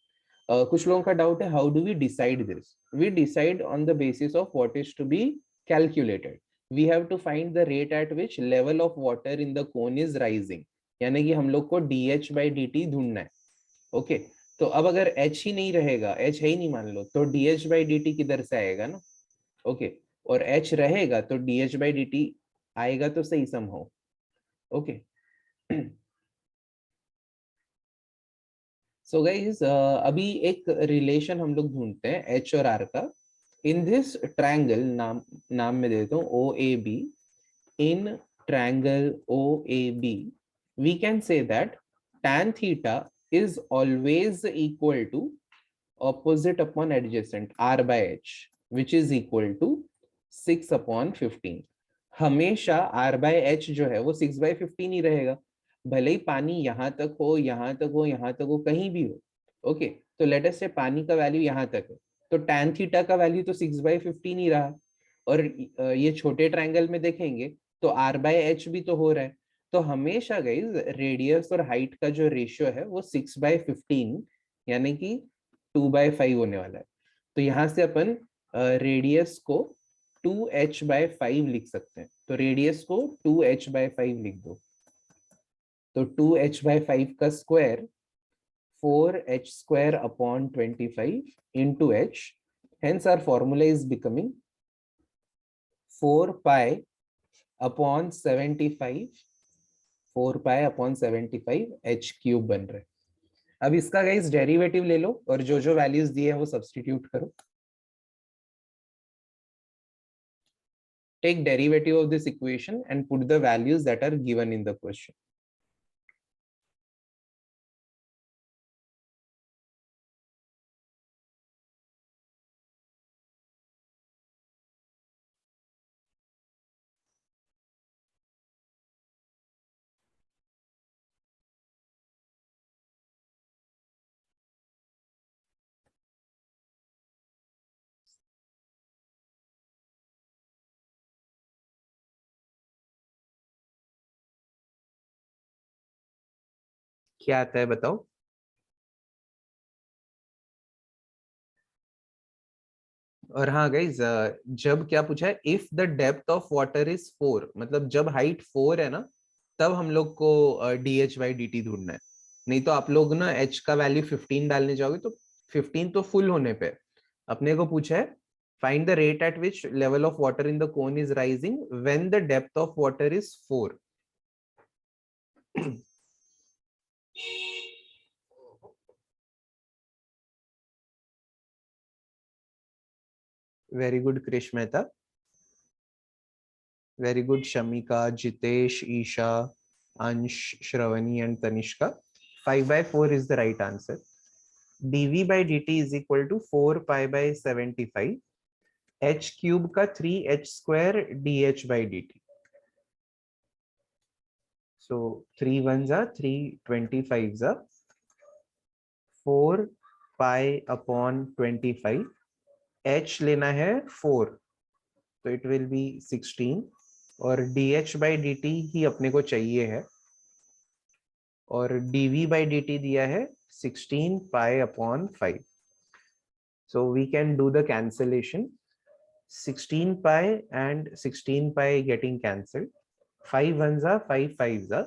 कुछ लोगों का डाउट है how do we decide this? We decide on the basis of what is to be calculated. We have to find the rate at which level of water in the cone is rising, यानी कि हम लोग को d H by D t ढूंढना है। Okay, तो अब अगर एच ही नहीं रहेगा, एच है ही नहीं मान लो, तो D H by D T किधर से आएगा ना। ओके, और एच रहेगा तो D H by D T आएगा, तो सही सम हो। ओके, सो गाइस अभी एक रिलेशन हम लोग ढूंढते हैं एच और आर का। इन दिस ट्रायंगल, नाम नाम में देता हूँ O A B, in triangle O A B we can say that tan theta is always equal to opposite upon adjacent r by h, which is equal to 6 upon 15। हमेशा r by h जो है वो 6 by 15 ही रहेगा, भले ही पानी यहाँ तक हो, यहाँ तक हो, यहाँ तक हो, कहीं भी हो। ओके, तो लेट अस से पानी का वैल्यू यहाँ तक है, तो tan थीटा का वैल्यू तो 6 by 15 ही रहा। और ये छोटे ट्रायंगल में देखेंगे तो r by h भी तो हो रहा है। तो हमेशा गाइज रेडियस और हाइट का जो रेशियो है वो 6/15 यानी कि 2/5 होने वाला है। तो यहाँ से अपन रेडियस को 2h/5 लिख सकते हैं, तो रेडियस को 2h/5 लिख दो, तो 2h/5 का square 4h² upon 25 into h, hence our formula is becoming 4 upon 75, 4 h cube बन रहा है। अब इसका गाइस डेरिवेटिव ले लो और जो जो वैल्यूज दिए हैं वो सब्स्टिट्यूट करो। Take derivative of this equation and put the values that are given in the question. क्या आता है बताओ? और हाँ गाइज, जब क्या पूछा है, if the depth of water is 4, मतलब जब हाइट 4 है ना, तब हम लोग को dH/dt ढूंढना है। नहीं तो आप लोग ना h का वैल्यू 15 डालने जाओगे तो 15 तो फुल होने पे। अपने को पूछा है find the rate at which level of water in the cone is rising when the depth of water is 4। Very good Krish Mehta, very good Shamika, Jitesh, Isha, Ansh, Shravani and Tanishka. 5/4 is the right answer. dv/dt is equal to 4 pi/75 h cube का 3h square dh/dt. So 3 ones are 3, 25s are 4 pi upon 25. h लेना है 4, तो it will be 16, और dh/dt ही अपने को चाहिए है, और dv/dt दिया है 16 pi upon 5. So we can do the cancellation. 16 pi and 16 pi getting cancelled. 5 ones are 5 5s are.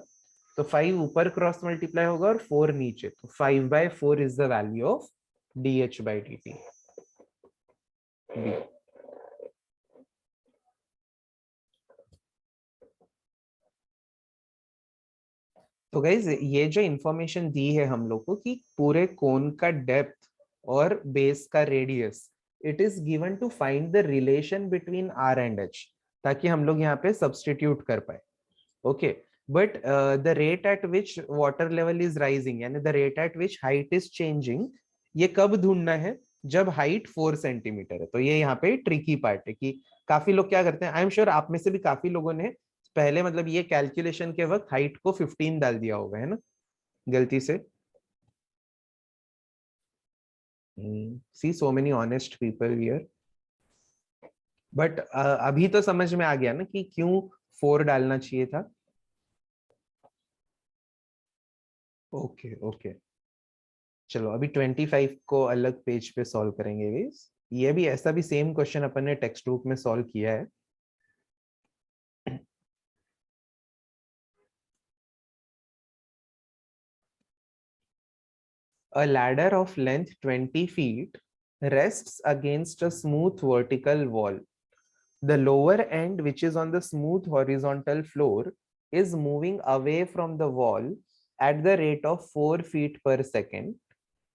तो 5 ऊपर क्रॉस मल्टीप्लाई होगा और 4 नीचे, तो 5/4 is the value of dH/dt. तो गाइज ये जो इंफॉर्मेशन दी है हम लोग को कि पूरे कोन का डेप्थ और बेस का radius, it is given to find the relation between R and H, ताकि हम लोग यहाँ पे सब्सटीट्यूट कर पाए। Okay, but the rate at which water level is rising, यानी the rate at which height is changing, ये कब ढूंढना है? जब हाइट 4 सेंटीमीटर है। तो ये यहाँ पे ट्रिकी पार्ट है कि काफी लोग क्या करते हैं, आई एम श्योर आप में से भी काफी लोगों ने पहले मतलब ये कैलकुलेशन के वक्त हाइट को 15 डाल दिया होगा, है ना, गलती से। See so many honest people here. But अभी तो समझ में आ गया ना कि क्यों 4 डालना चाहिए था। ओके ओके, चलो अभी 25 को अलग पेज पे सॉल्व करेंगे guys। ये भी ऐसा भी सेम क्वेश्चन अपन ने टेक्स्ट बुक में सॉल्व किया है। A ladder of length 20 feet rests against a smooth vertical wall. The lower end, which is on the smooth horizontal floor, is moving away from the wall at the rate of 4 feet per second.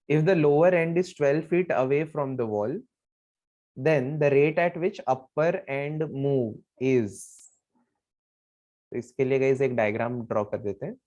If the lower end is 12 feet away from the wall, then the rate at which upper end move is। तो इसके लिए guys एक diagram draw कर देते हैं।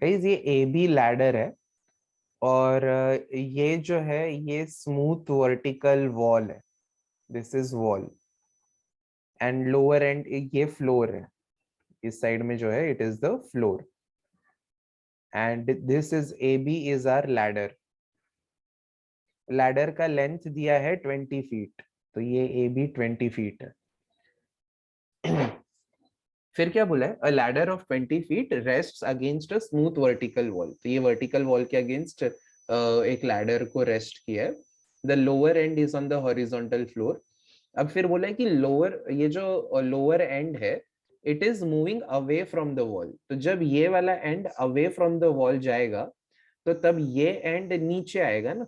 Guys ये A B ladder है, और ये जो है ये स्मूथ वर्टिकल वॉल है, this is wall, and lower end ये फ्लोर है, इस साइड में जो है it is the floor, and this is A B is our ladder. Ladder का लेंथ दिया है 20 फीट, तो ये ए बी 20 फीट है। फिर क्या बोला है, a ladder of 20 feet rests against a smooth vertical wall, तो ये वर्टिकल वॉल के अगेंस्ट एक लैडर को रेस्ट किया है। The lower end is on the horizontal floor. अब फिर बोला है कि लोअर, ये जो लोअर एंड है, it is moving away from the wall, तो जब ये वाला end away from the wall जाएगा तो तब ये एंड नीचे आएगा ना।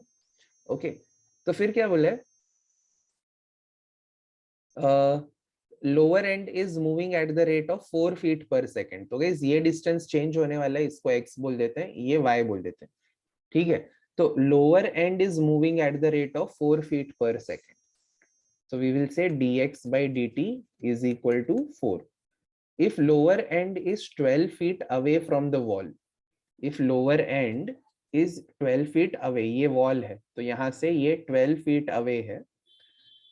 ओके, तो फिर क्या बोला है, lower end is moving at the rate of 4 feet पर सेकेंड। तो गाइस ये डिस्टेंस चेंज होने वाला है, इसको x बोल देते हैं, ये y बोल देते हैं, ठीक है। तो lower end is moving at the rate of 4 feet पर second, so we will say dx/dt is equal to 4. If lower end is 12 feet away from the wall, if lower end is 12 feet away, ये wall है तो यहाँ से ये 12 feet away है,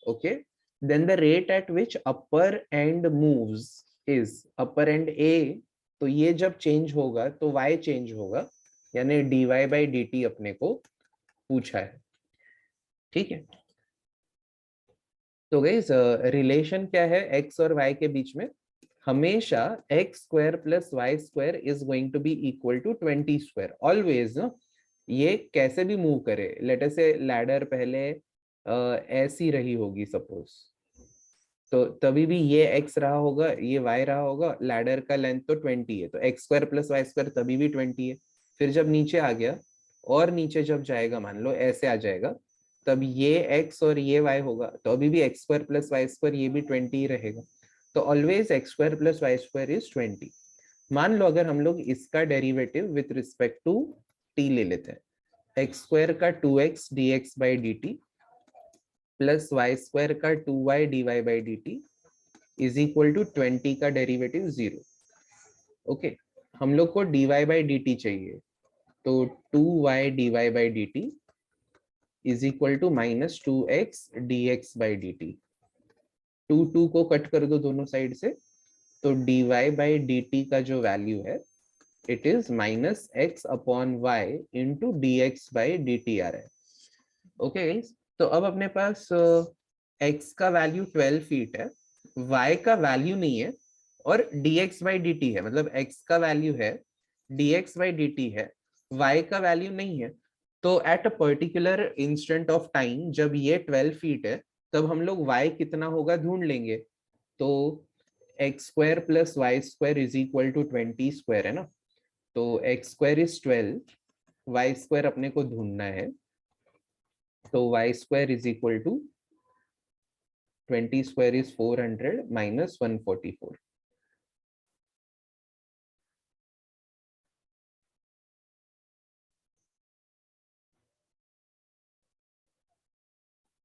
okay, then the rate at which upper end moves is, upper end A, तो ये जब चेंज होगा तो y चेंज होगा, यानी dy बाई डी टी अपने को पूछा है, ठीक है। तो गाइस रिलेशन क्या है x और y के बीच में, हमेशा x square plus y square is going to be equal to 20 square always ना। ये कैसे भी मूव करे, लेट अस से लैडर पहले ऐसी रही होगी सपोज, तो तभी भी ये x रहा होगा, ये y रहा होगा, लैडर का लेंथ तो 20 है, तो x square plus y square तभी भी 20 है। फिर जब नीचे आ गया और नीचे जब जाएगा, मान लो ऐसे आ जाएगा, तब ये x और ये y होगा, तो अभी भी x square plus y square ये भी 20 ही रहेगा। तो always x square plus y square is 20। मान लो अगर हम लोग इसका derivative with respect to t ले लेते हैं, एक्स स्क्वायर का 2x dx by D t plus y square का 2y dy by D T is equal to 20 का डेरिवेटिव 0, ओके। हम लोग को dy बाई डी टी चाहिए, तो 2y dy by D T is equal to minus 2x dx by D t, 2 को cut कर दो दोनों साइड से, तो dy बाई डी टी का जो वैल्यू है it is minus x upon Y into D X by D T आ रहा है, ओके गाइस। तो अब अपने पास x का वैल्यू 12 फीट है, y का वैल्यू नहीं है, और dx बाई डी टी है, मतलब x का वैल्यू है, dx बाई डी टी है, y का वैल्यू नहीं है। तो at a particular instant of time जब ये 12 फीट है, तब हम लोग y कितना होगा ढूंढ लेंगे। तो x square plus y square is equal to 20 square है ना, तो x square is 12, y square अपने को ढूंढना है, तो y square is equal to 20 square is 400 minus 144।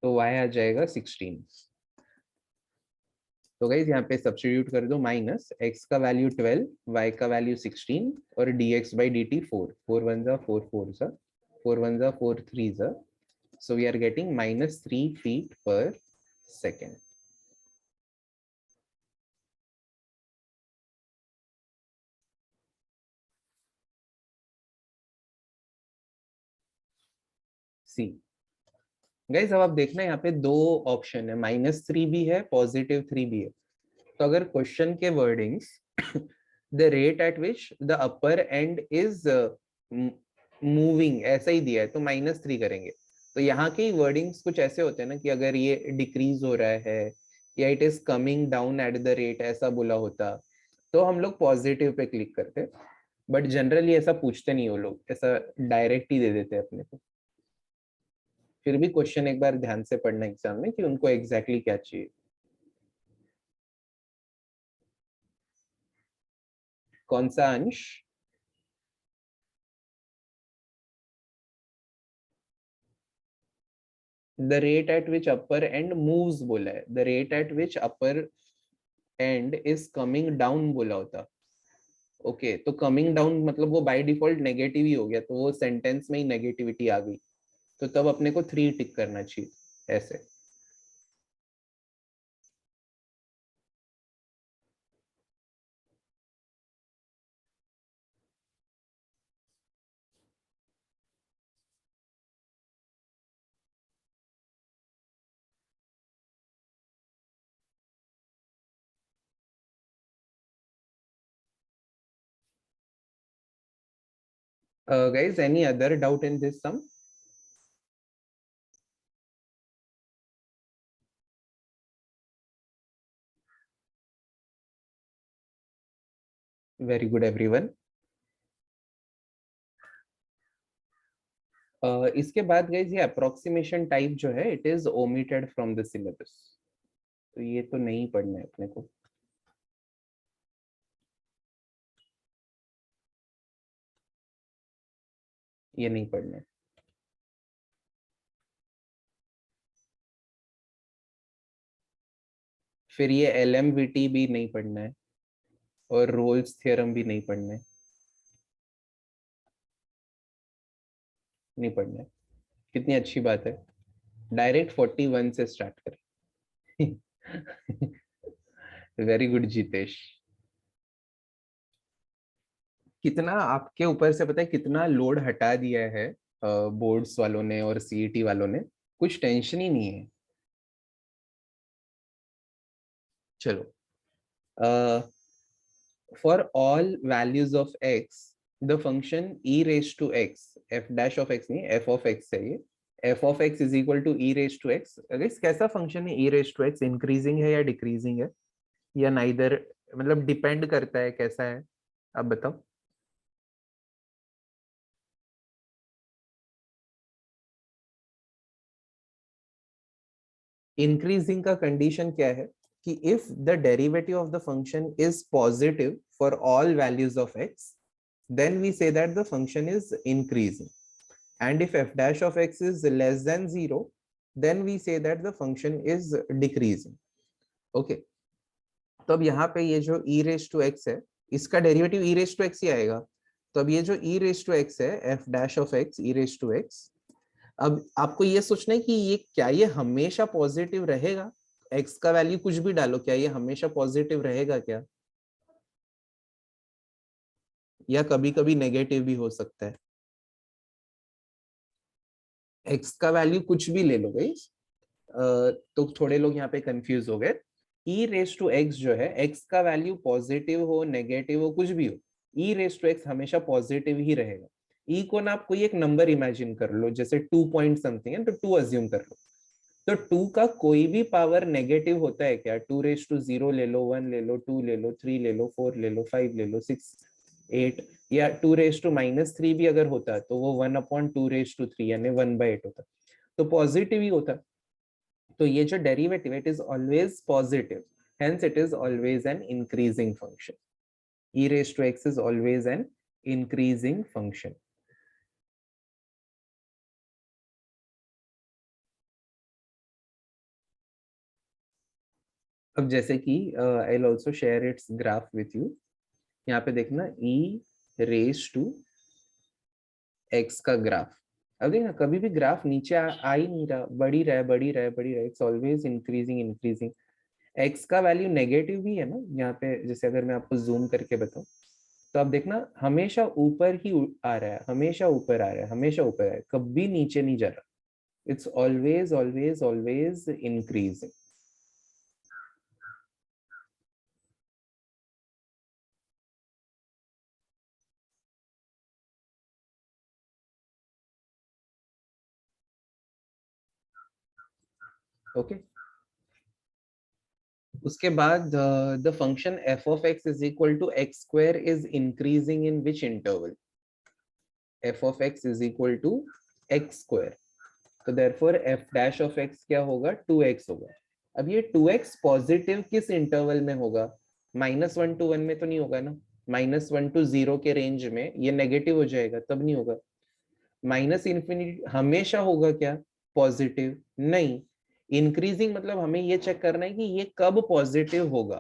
तो y आ जाएगा 16। तो गाइज यहाँ पे सब्स्टिट्यूट कर दो, माइनस x का वैल्यू 12, y का वैल्यू 16 और dx बाई डी टी 4, 4 1 जा 4 4 जा 4 1 जा 4 3 जा, so we are getting minus 3 feet per second. C guys, अब आप देखना यहाँ पे दो ऑप्शन है, -3 भी है, +3 भी है। तो अगर क्वेश्चन के wordings the rate at which the upper and is moving ऐसा ही दिया है, तो -3 करेंगे। तो यहाँ के वर्डिंग्स कुछ ऐसे होते हैं ना कि अगर ये डिक्रीज हो रहा है या it is coming down eight the rate ऐसा बोला होता, तो हम लोग पॉजिटिव पे क्लिक करते। बट जनरली ऐसा पूछते नहीं वो लोग, ऐसा डायरेक्ट ही दे देते हैं अपने को। फिर भी क्वेश्चन एक बार ध्यान से पढ़ना एग्जाम में कि उनको एग्जैक्टली क्या चाहिए। कौन सा अंश? The rate at which upper end moves बोला है, the rate at which upper and is coming down बोला होता, ओके। तो कमिंग डाउन मतलब वो बाय डिफॉल्ट नेगेटिव ही हो गया, तो वो सेंटेंस में ही नेगेटिविटी आ गई, तो तब अपने को 3 टिक करना चाहिए ऐसे। Guys, any other doubt in this sum? Very good everyone. इसके बाद गाइस ये अप्रोक्सीमेशन टाइप जो है it is omitted from the syllabus, तो ये तो नहीं पढ़ना है अपने को, ये नहीं पढ़ना है। फिर ये LMVT भी नहीं पढ़ना है, और रोल्स थ्योरम भी नहीं पढ़ना है। नहीं पढ़ना है, कितनी अच्छी बात है, डायरेक्ट 41 से स्टार्ट करें। Very good Jitesh. कितना आपके ऊपर से पता है कितना लोड हटा दिया है बोर्ड्स वालों ने और सीईटी वालों ने, कुछ टेंशन ही नहीं है। चलो, for all values of x the function e raise to x, f dash of x नहीं, f ऑफ x है ये, f of x is equal to e raise to x। कैसा फंक्शन है e raise to x, increasing है या decreasing है या neither, मतलब डिपेंड करता है कैसा है, आप बताओ। इंक्रीजिंग का कंडीशन क्या है कि if the derivative of the function is positive for all values of x, then we say that the function is increasing, and if f dash of x is less than 0, then we say that the function is decreasing. Okay, तो अब यहाँ पे ये जो e raised to x है, इसका derivative e raised to x ही आएगा। तो अब ये जो e raised to x है, f dash of x, e raised to x, अब आपको ये सोचना है कि ये क्या ये हमेशा पॉजिटिव रहेगा, x का वैल्यू कुछ भी डालो, क्या ये हमेशा पॉजिटिव रहेगा क्या, या कभी कभी नेगेटिव भी हो सकता है। x का वैल्यू कुछ भी ले लो गई, तो थोड़े लोग यहाँ पे कंफ्यूज हो गए। e रेस टू x जो है, x का वैल्यू पॉजिटिव हो नेगेटिव हो कुछ भी हो, e रेस टू x हमेशा पॉजिटिव ही रहेगा। e को ना आप कोई एक नंबर इमेजिन कर लो, जैसे 2 पॉइंट समथिंग है तो 2 अज्यूम कर लो, तो 2 का कोई भी पावर नेगेटिव होता है क्या, 2 रेस टू 0 ले लो, 1 ले लो, 2 ले लो, 3 ले लो, 4 ले लो, 5 ले लो, 6 8, या 2 रेस टू -3 भी अगर होता तो वो 1/2 रेस टू 3 यानी 1/8 होता, तो पॉजिटिव ही होता। तो ये जो derivative it is always positive, hence it is always an increasing function. E raised to x is always an increasing function. अब जैसे कि I will also share its graph with you, यहाँ पे देखना e रेज टू x का graph. अब देखना कभी भी ग्राफ नीचे आ ही नहीं रहा, बढ़ी रहा है बढ़ी रहा है बढ़ी रहा है, it's always increasing increasing. x का वैल्यू नेगेटिव भी है ना यहाँ पे, जैसे अगर मैं आपको जूम करके बताऊं तो आप देखना हमेशा ऊपर ही आ रहा है, हमेशा ऊपर आ रहा है, हमेशा ऊपर आ रहा है, कभी नीचे नहीं जा रहा, it's always always always increasing. Okay, उसके बाद the function f of x is equal to x square is increasing in which interval, f of x is equal to x square, तो therefore f dash of x क्या होगा, 2x होगा। अब ये 2x positive किस interval में होगा, -1 to 1 में तो नहीं होगा ना, -1 to 0 के रेंज में ये नेगेटिव हो जाएगा, तब नहीं होगा। -∞ हमेशा होगा क्या, पॉजिटिव नहीं, इंक्रीजिंग मतलब हमें ये चेक करना है कि ये कब पॉजिटिव होगा,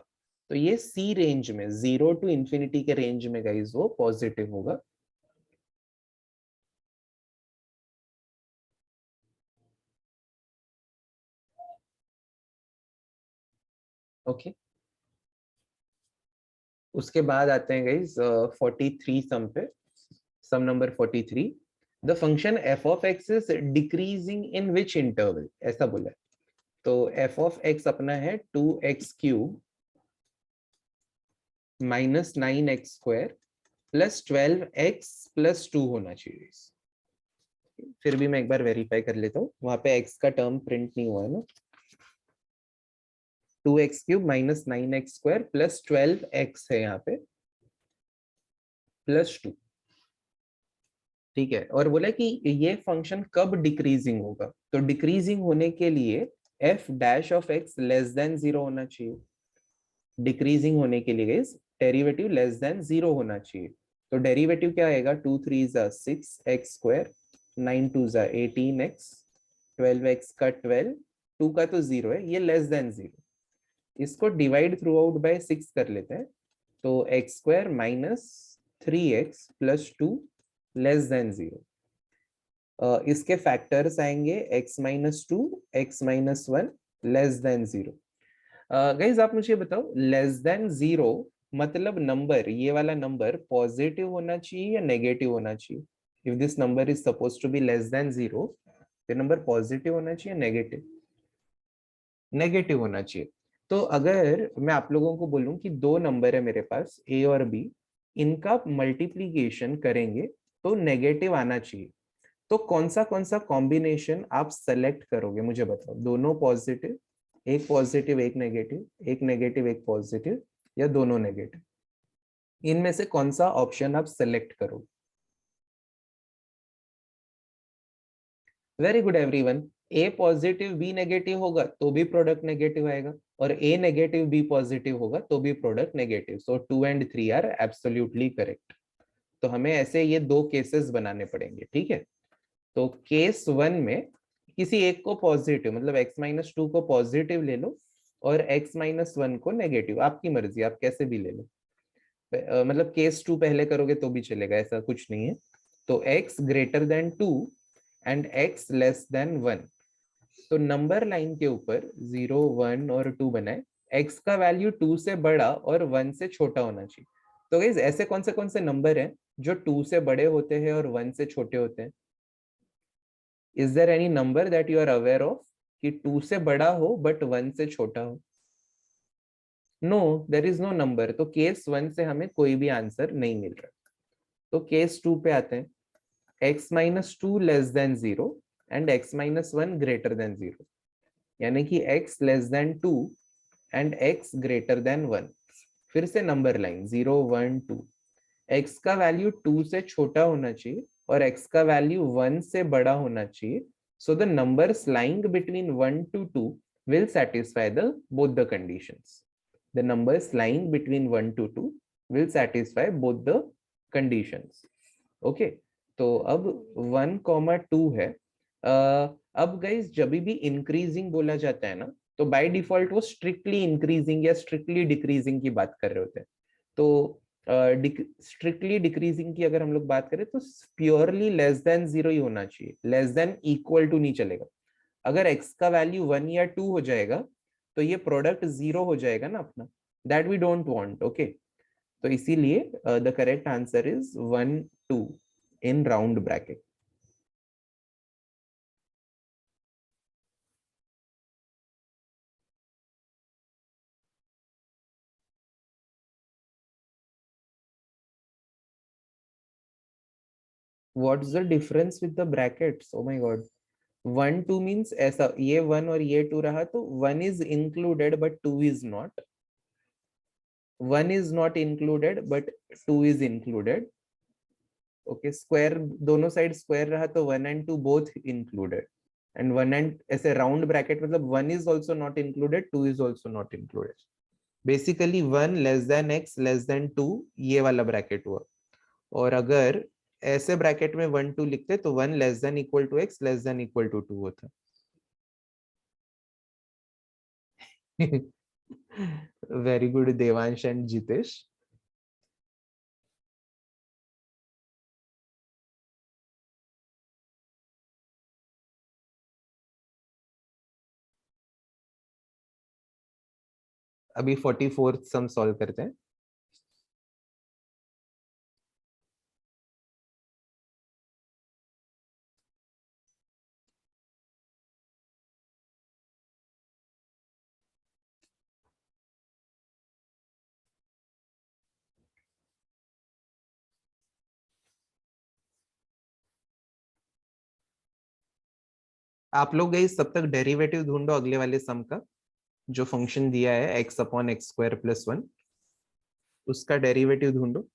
तो ये सी रेंज में 0 to ∞ के रेंज में गाइस वो पॉजिटिव होगा। ओके, उसके बाद आते हैं गाइस 43 सम पे, sum number 43, the function f of x is decreasing in which interval, ऐसा बोला है। तो f of x अपना है 2x³ -9x² plus 12x plus 2 होना चाहिए। फिर भी मैं एक बार वेरीफाई कर लेता हूँ, वहां पे x का टर्म प्रिंट नहीं हुआ है ना, 2x³ -9x² प्लस 12x है यहाँ पे प्लस 2, ठीक है। और बोला कि ये फंक्शन कब डिक्रीजिंग होगा, तो डिक्रीजिंग होने के लिए f dash of x less than 0 होना चाहिए, डिक्रीजिंग होने के लिए गाइस डेरिवेटिव लेस देन 0 होना चाहिए। तो डेरिवेटिव क्या आएगा, 2 3 6x², 9 2 18x, 12x का 12, 2 का तो 0 है, ये लेस देन 0, इसको डिवाइड थ्रू आउट बाय 6 कर लेते हैं, तो x² -3x plus 2 less than 0। इसके फैक्टर्स आएंगे x-2, x-1 less than 0। Guys आप मुझे बताओ, लेस देन 0 मतलब नंबर, ये वाला नंबर पॉजिटिव होना चाहिए या नेगेटिव होना चाहिए? If this number is suppose to be less than 0, तो नंबर पॉजिटिव होना चाहिए, नेगेटिव? नेगेटिव होना चाहिए। तो अगर मैं आप लोगों को बोलूं कि दो नंबर है मेरे पास, ए और बी, इनका मल्टीप्लीकेशन करेंगे तो नेगेटिव आना चाहिए, तो कौन सा कॉम्बिनेशन आप सेलेक्ट करोगे मुझे बताओ? दोनों पॉजिटिव, एक पॉजिटिव एक नेगेटिव, एक नेगेटिव एक पॉजिटिव, या दोनों नेगेटिव? इनमें से कौन सा ऑप्शन आप सेलेक्ट करोगे? Very good everyone. A positive B negative होगा तो भी प्रोडक्ट नेगेटिव आएगा, और ए नेगेटिव बी पॉजिटिव होगा तो भी product negative. So 2 and 3 are absolutely correct. तो हमें ऐसे ये दो केसेस बनाने पड़ेंगे, ठीक है? तो केस 1 में किसी एक को पॉजिटिव, मतलब x-2 को पॉजिटिव ले लो और x-1 को नेगेटिव, आपकी मर्जी, आप कैसे भी ले लो। मतलब केस 2 पहले करोगे तो भी चलेगा, ऐसा कुछ नहीं है। तो x greater than 2 and x less then 1, तो नंबर लाइन के ऊपर 0, 1 और 2 बनाए। x का वैल्यू 2 से बड़ा और 1 से छोटा होना चाहिए। तो गाइस ऐसे कौन से नंबर हैं जो 2 से बड़े होते हैं और 1 से छोटे होते हैं? Is there any number that you are aware of कि 2 से बड़ा हो बट 1 से छोटा हो? No, there is no number. तो केस 1 से हमें कोई भी आंसर नहीं मिल रहा। तो केस 2 पे आते हैं। x-2 less than 0 and x-1 greater than 0, यानी कि x less then 2 and x greater than 1। फिर से नंबर लाइन 0, 1, 2। x का वैल्यू 2 से छोटा होना चाहिए और x का वैल्यू 1 से बड़ा होना चाहिए। So the numbers lying between 1 to 2 will satisfy the both the conditions. The numbers lying between 1 to 2 will satisfy both the conditions. Okay, तो अब 1, 2 है। अब गाइज जब भी इंक्रीजिंग बोला जाता है ना, तो बाय डिफॉल्ट वो स्ट्रिक्टली इंक्रीजिंग या स्ट्रिक्टली डिक्रीजिंग की बात कर रहे होते हैं। तो स्ट्रिक्टली डिक्रीजिंग की अगर हम लोग बात करें तो प्योरली लेस देन 0 ही होना चाहिए, लेस देन इक्वल टू नहीं चलेगा। अगर x का वैल्यू 1 या 2 हो जाएगा तो ये प्रोडक्ट 0 हो जाएगा ना अपना, that we don't want. Okay, तो इसीलिए the correct answer is 1, 2 in round bracket. What is the difference with the brackets? Oh my god, 1, 2 means ऐसा, ये 1 और ये 2 रहा तो 1 is included but 2 is not, 1 is not included but 2 is included. Okay, square दोनों side square रहा तो 1 and 2 both included, and 1 and ऐसे राउंड ब्रैकेट मतलब 1 is also not included, 2 is also not included. Basically 1 less then x less then 2, ये वाला bracket हुआ। और अगर ऐसे ब्रैकेट में 1, 2 लिखते तो 1 less than equal to x less than equal to 2 होता। Very good Devansh and Jitesh. अभी 44th सम सॉल्व करते हैं। आप लोग गई तब तक डेरिवेटिव ढूंढो अगले वाले सम का, जो फंक्शन दिया है x upon x square plus 1, उसका डेरिवेटिव ढूंढो।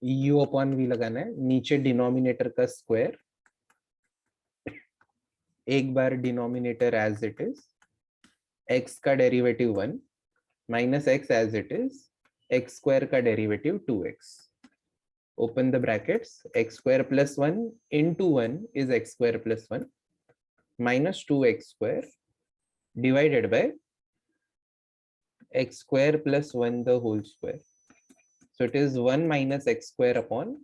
यू अपॉन वी लगाना है, नीचे डिनोमिनेटर का स्क्वायर एक बार denominator as it is, x का derivative 1 minus x as it is, x square का derivative 2x, open the brackets, x square plus 1 into 1 is x square plus 1 minus 2x square divided by x square plus 1 the whole square. So it is 1 minus x square upon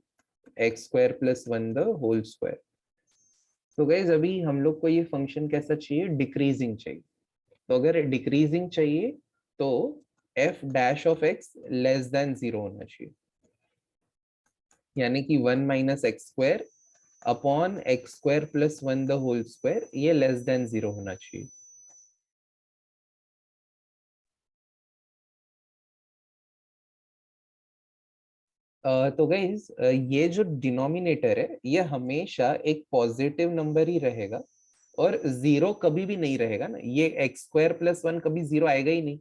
x square plus 1 the whole square. तो guys अभी हम लोग को ये function कैसा चाहिए, decreasing चाहिए. तो अगर डिक्रीजिंग चाहिए तो f dash of x less than 0 होना चाहिए, यानी कि 1 minus x square upon x square plus 1 the whole square, ये लेस देन 0 होना चाहिए. तो गाइज ये जो डिनोमिनेटर है ये हमेशा एक पॉजिटिव नंबर ही रहेगा और जीरो कभी भी नहीं रहेगा ना. ये एक्स स्क्वायर प्लस 1 कभी जीरो आएगा ही नहीं,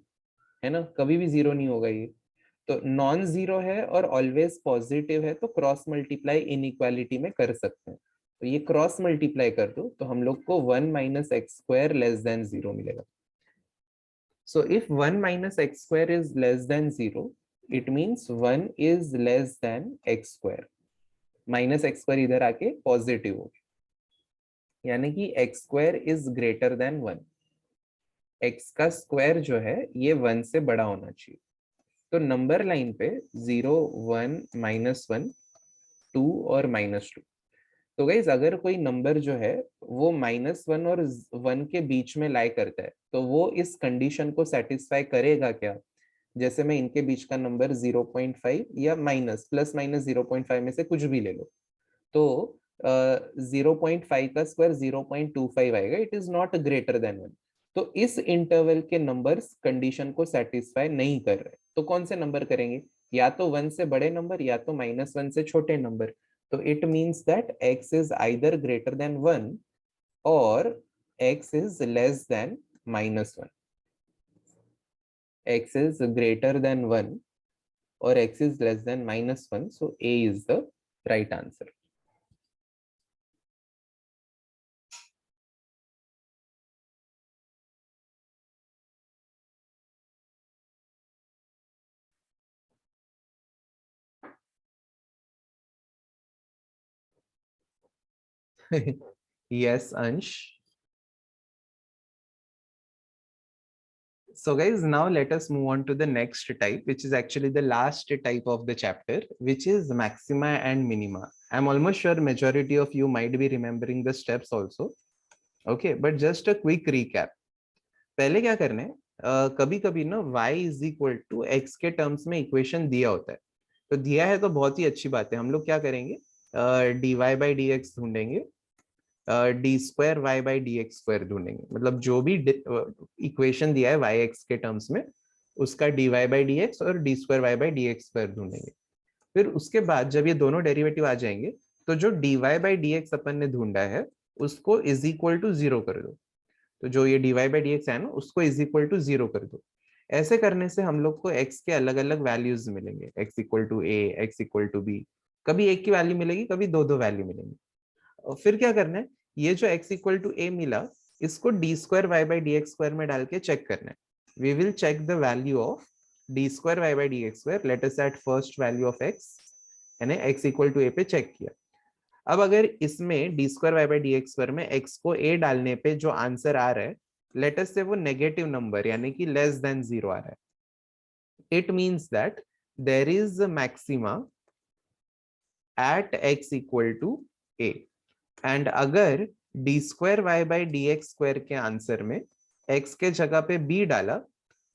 है ना, कभी भी जीरो नहीं होगा ये. तो नॉन जीरो है और ऑलवेज पॉजिटिव है, तो क्रॉस मल्टीप्लाई इनइक्वालिटी में कर सकते हैं. तो ये क्रॉस मल्टीप्लाई कर दो तो हम लोग को 1 minus x square less than 0 मिलेगा. So if 1 minus x square is less than 0, it means 1 is less than x square. Minus x square इधर आके पॉजिटिव हो गया, यानी कि x square is greater than 1. X का स्क्वायर जो है ये 1 से बड़ा होना चाहिए. तो नंबर लाइन पे 0, 1, -1, 2 और -2. तो गाइज अगर कोई नंबर जो है वो -1 और 1 के बीच में लाई करता है तो वो इस कंडीशन को सेटिस्फाई करेगा क्या. जैसे मैं इनके बीच का नंबर 0.5 या माइनस प्लस माइनस 0.5 में से कुछ भी ले लो, तो 0.5 का स्क्वायर 0.25 आएगा. It is not greater than 1. तो इस इंटरवल के नंबर्स कंडीशन को सेटिस्फाई नहीं कर रहे, तो कौन से नंबर करेंगे, या तो 1 से बड़े नंबर या तो -1 से छोटे नंबर. तो it means that x is either greater than 1 और x is less than -1. x is greater than 1 or x is less than -1, so A is the right answer. Yes, Ansh. So guys, now let us move on to the next type, which is actually the last type of the chapter, which is maxima and minima. I'm almost sure majority of you might be remembering the steps also. Okay, but just a quick recap. पहले क्या करना है, कभी कभी ना y is equal to x के terms में equation दिया होता है. तो दिया है तो बहुत ही अच्छी बात है. हम लोग क्या करेंगे, dy बाई डी एक्स ढूंढेंगे, d square Y by D x square ढूंढेंगे. मतलब जो भी इक्वेशन दिया है वाई एक्स के टर्म्स में, उसका D Y by D X और D square Y by D x square ढूंढेंगे. फिर उसके बाद जब ये दोनों डेरिवेटिव आ जाएंगे तो जो D Y by D X अपन ने ढूंढा है उसको इज इक्वल टू 0 कर दो. तो जो ये d Y by D x है ना उसको इज इक्वल टू 0 कर दो. ऐसे करने से हम लोग को x के अलग अलग वैल्यूज मिलेंगे, x equal to a, x equal to b. कभी एक की वैल्यू मिलेगी, कभी दो दो वैल्यू मिलेंगी. और फिर क्या करना है, ये जो x इक्वल टू ए मिला इसको d square Y by D x square में डाल के चेक करना है. We will check the value of d square Y by D x square. Let us set first value of x, यानी x equal to a पे check किया. अब अगर इसमें d square Y by D x square में x को a डालने पे जो आंसर आ रहा है, लेट अस से वो नेगेटिव नंबर यानी कि लेस देन 0 आ रहा है, it means that there is a maxima at x equal to a. And अगर D square Y by D x square के आंसर में x के जगह पे b डाला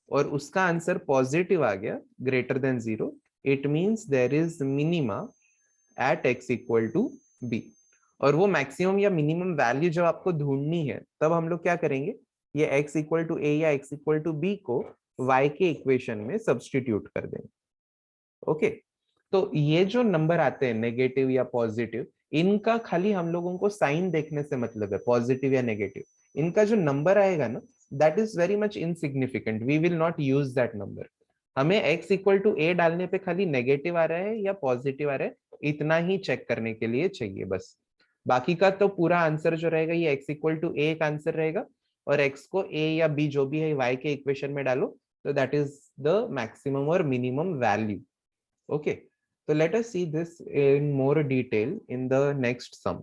और उसका आंसर पॉजिटिव आ गया greater than 0, it means there is minima at x equal to b. और वो मैक्सिमम या मिनिमम वैल्यू जब आपको ढूंढनी है तब हम लोग क्या करेंगे, ये x इक्वल टू a या x इक्वल टू b को y के इक्वेशन में सब्स्टिट्यूट कर देंगे. ओके, तो ये जो नंबर आते हैं नेगेटिव या पॉजिटिव, इनका खाली हम लोगों को साइन देखने से मतलब है, पॉजिटिव या नेगेटिव. इनका जो नंबर आएगा ना, that is very much insignificant. We will not use that number. हमें x इक्वल टू a डालने पे खाली नेगेटिव आ रहा है या पॉजिटिव आ रहा है, इतना ही चेक करने के लिए चाहिए बस. बाकी का तो पूरा आंसर जो रहेगा ये x इक्वल टू ए एक आंसर रहेगा, और x को a या b जो भी है y के इक्वेशन में डालो, तो दैट इज द मैक्सिमम और मिनिमम वैल्यू. ओके, तो let us see this in more detail in the next sum.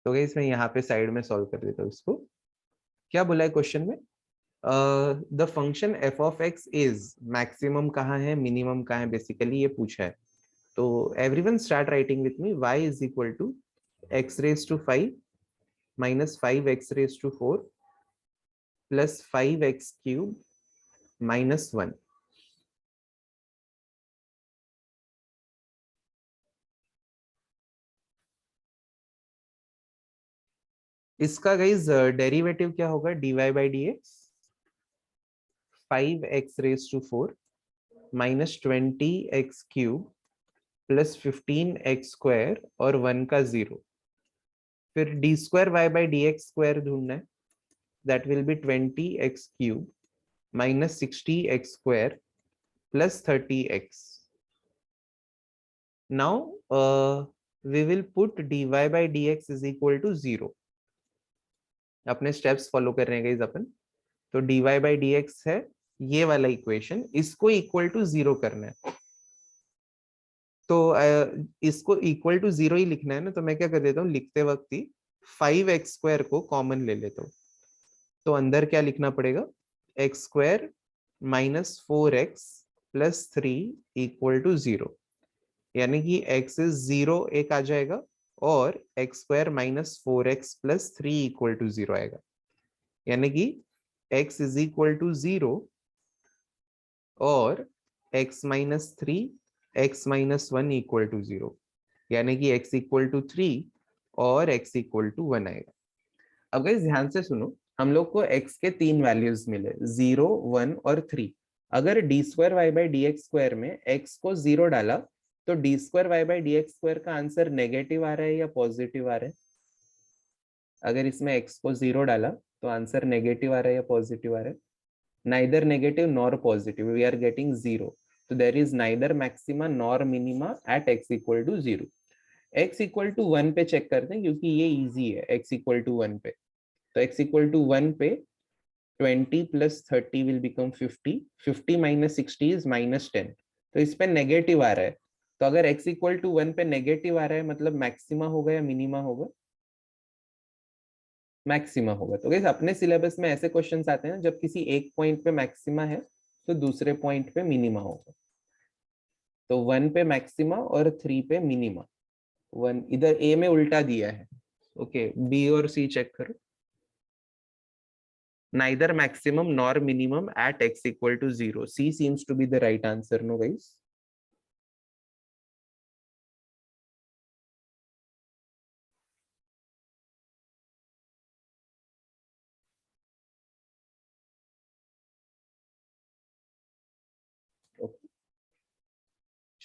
तो गाइस मैं यहाँ पे साइड में सॉल्व कर देता हूँ इसको. क्या बोला है क्वेश्चन में? The function F of x is, maximum कहाँ है मिनिमम कहाँ है, बेसिकली ये पूछा है. तो everyone start writing with me. y is equal to x raise to 5 minus 5x raise to 4 plus 5x cube minus 1. इसका गाइज डेरिवेटिव क्या होगा? dy by D x, 5x raise to 4 minus 20x cube plus 15x square और 1 का 0. फिर d square Y by D x square ढूंढना है. That will be 20x cube minus 60x square plus 30x. Now we will put dy by dx is equal to 0. अपने steps follow कर रहे हैं guys अपन. तो dy by dx है ये वाला इक्वेशन, इसको इक्वल टू 0 करना है. तो इसको इक्वल टू 0 ही लिखना है ना, तो मैं क्या कर देता हूँ लिखते वक्त ही 5x स्क्वायर को कॉमन ले लेता हूँ. तो अंदर क्या लिखना पड़ेगा? x square minus 4x plus 3 equal to 0. यानी कि x इज 0 एक आ जाएगा और x square minus 4x plus 3 equal to 0 आएगा. यानी कि x इज इक्वल टू 0 और x minus 3 x minus 1 equal to 0. यानी कि x इक्वल टू 3 और x इक्वल टू 1 आएगा. अब गाइस ध्यान से सुनो, हम लोग को x के तीन वैल्यूज मिले, 0, 1 और 3. अगर D square Y by D x square में x को 0 डाला तो d square Y by D x square का आंसर नेगेटिव आ रहा है या पॉजिटिव आ रहा है? अगर इसमें x को 0 डाला तो आंसर नेगेटिव आ रहा है या पॉजिटिव आ रहा है? Neither negative nor positive, we are getting 0. तो there is neither maxima nor minima at x equal to 0. x equal to 1 पे चेक करते हैं क्योंकि ये इजी है. x इक्वल टू 1 पे, तो x इक्वल टू 1 पे 20 plus 30 will become 50. 50 minus 60 is minus 10. तो इस पे नेगेटिव आ रहा है. तो अगर x इक्वल टू 1 पे नेगेटिव आ रहा है मतलब मैक्सिमा होगा या मिनिमा होगा? मैक्सिमा होगा. तो गाइस अपने सिलेबस में ऐसे क्वेश्चंस आते हैं जब किसी एक पॉइंट पे मैक्सिमा है तो दूसरे पॉइंट पे मिनिमा होगा. तो 1 पे मैक्सिमा और 3 पे मिनिमा. 1 इधर ए में उल्टा दिया है. ओके, बी और सी चेक करो. neither maximum nor minimum at x equal to 0. C seems to be the right answer, no guys? Okay.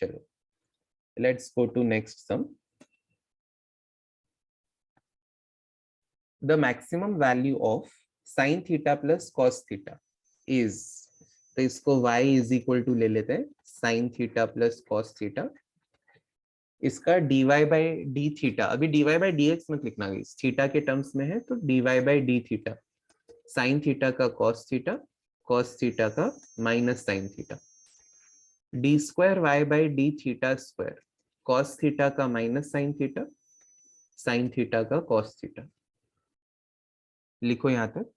Chalo. Let's go to next sum. The maximum value of sin theta plus cos theta is, तो इसको y is equal to ले लेते हैं sin theta plus cos theta. इसका dy by d theta, अभी dy by dx मत लिखना guys, theta के टर्म्स में है तो dy by d theta, sin theta का cos theta का minus sin theta. D square Y by D theta square, cos theta का minus sine theta, sine theta का कॉस थीटा. लिखो यहां तक.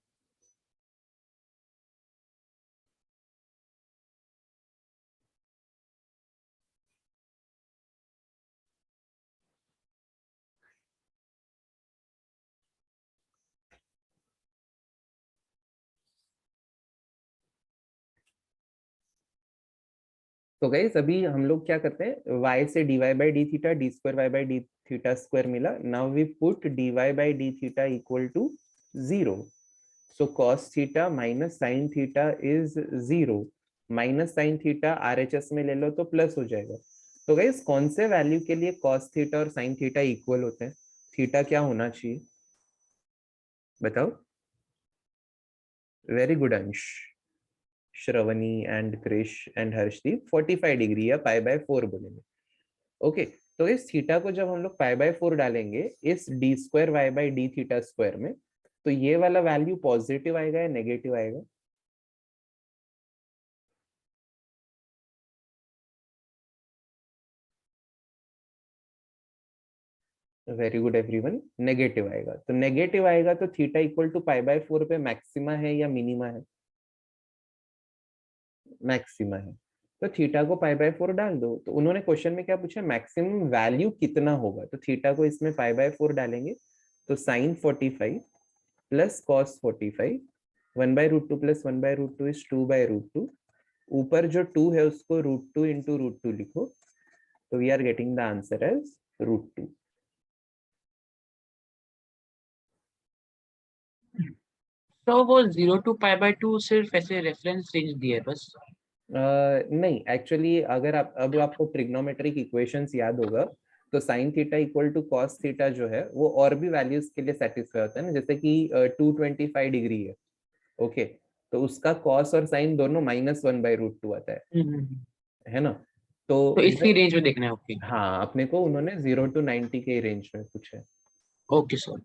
तो गाइस अभी हम लोग क्या करते हैं, y से dy by D theta, D square Y by D theta square मिला. Now we put dy by D theta equal to 0. So cos theta minus sine theta is 0. Minus sine theta RHS में ले लो तो plus हो जाएगा. तो guys कौन से वैल्यू के लिए cos थीटा और साइन थीटा इक्वल होते हैं? थीटा क्या होना चाहिए बताओ? Very good Ansh, Shravani and Krish and Harshdeep 45 degree या पाई बाय 4 बोलेंगे। ओके, तो इस थीटा को जब हम लोग पाई बाय 4 डालेंगे इस d square Y by D theta square में, तो ये वाला वैल्यू पॉजिटिव आएगा या नेगेटिव आएगा? वेरी गुड एवरीवन, नेगेटिव आएगा। तो नेगेटिव आएगा तो theta equal to pi by 4 पे मैक्सिमा है या मिनिमा है? मैक्सिमा है। तो थीटा को पाई बाय 4 डाल दो। तो उन्होंने क्वेश्चन में क्या पूछा, मैक्सिमम वैल्यू कितना होगा, तो थीटा को इसमें पाई बाय 4 डालेंगे तो sine 45 plus cos 45, 1/√2 plus 1/√2 is 2/√2। ऊपर जो 2 है उसको √2 इंटू √2 लिखो, तो we are getting the answer as √2। तो वो 0 to π/2 सिर्फ ऐसे रेफरेंस रेंज दिया है बस? नहीं, एक्चुअली अगर आप अब आपको ट्रिग्नोमेट्रिक इक्वेशंस याद होगा तो sine theta equal to cos theta जो है वो और भी वैल्यूज के लिए सेटिस्फाई होता है ना, जैसे कि 225 डिग्री है। ओके, तो उसका कॉस और साइन दोनों -1/√2 आता है ना? तो तो इसी रेंज में देखना है। ओके। हाँ, अपने को उन्होंने 0 to 90 के रेंज में पूछा है। Okay sir.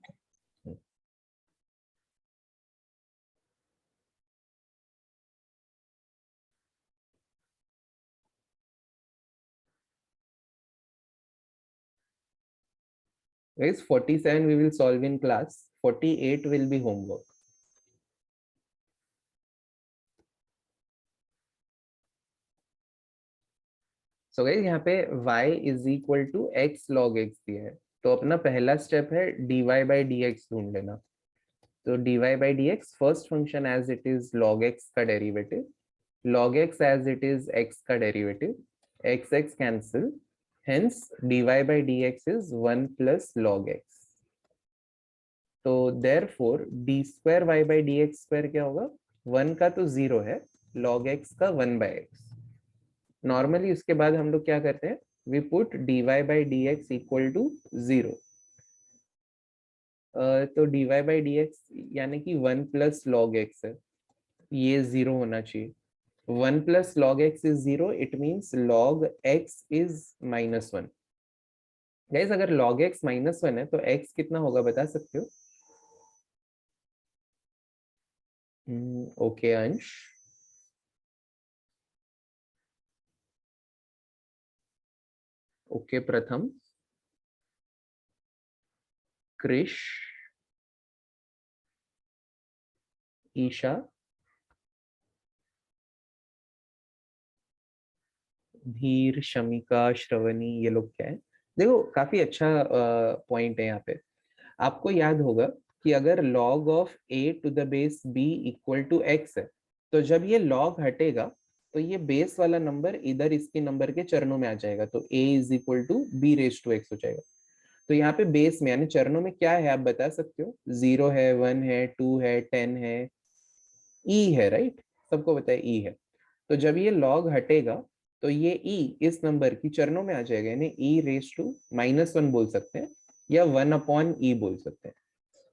Guys, 47 we will solve in class, 48 will be homework. So guys यहाँ पे y is equal to x log x दिया है, तो अपना पहला स्टेप है dy बाई डी एक्स ढूंढ लेना। तो dy by D x first function as it is log x का derivative, log x as it is x का derivative, x x cancel, hence dy by D x is 1 plus log x। तो therefore d square Y by D x square क्या होगा, 1 का तो 0 है, log x का 1 by x. Normally उसके बाद हम लोग क्या करते हैं, we put dy by D x equal to 0। तो dy बाई डी एक्स यानी कि 1 प्लस लॉग एक्स है, ये 0 होना चाहिए। 1 plus log x is 0, it means log x is -1। Guys अगर log x -1 है तो x कितना होगा बता सकते हो? ओके अंश, ओके प्रथम, क्रिश, ईशा, धीर, शमिका, श्रवणी, ये लोग क्या है? देखो काफी अच्छा पॉइंट है यहाँ पे। आपको याद होगा कि अगर log of a to the base b equal to x है, तो जब ये log हटेगा तो ये बेस वाला नंबर इधर इसके नंबर के चरणों में आ जाएगा, तो a is equal to b raise to x हो जाएगा। तो यहाँ पे बेस में यानी चरणों में क्या है आप बता सकते हो? 0 है, 1 है, 2 है, 10 है, e है, राइट? सबको पता है e है। तो जब ये log हटेगा तो ये e इस नंबर की चरणों में आ जाएगा, यानी e रेज टू -1 बोल सकते हैं या 1/e बोल सकते हैं।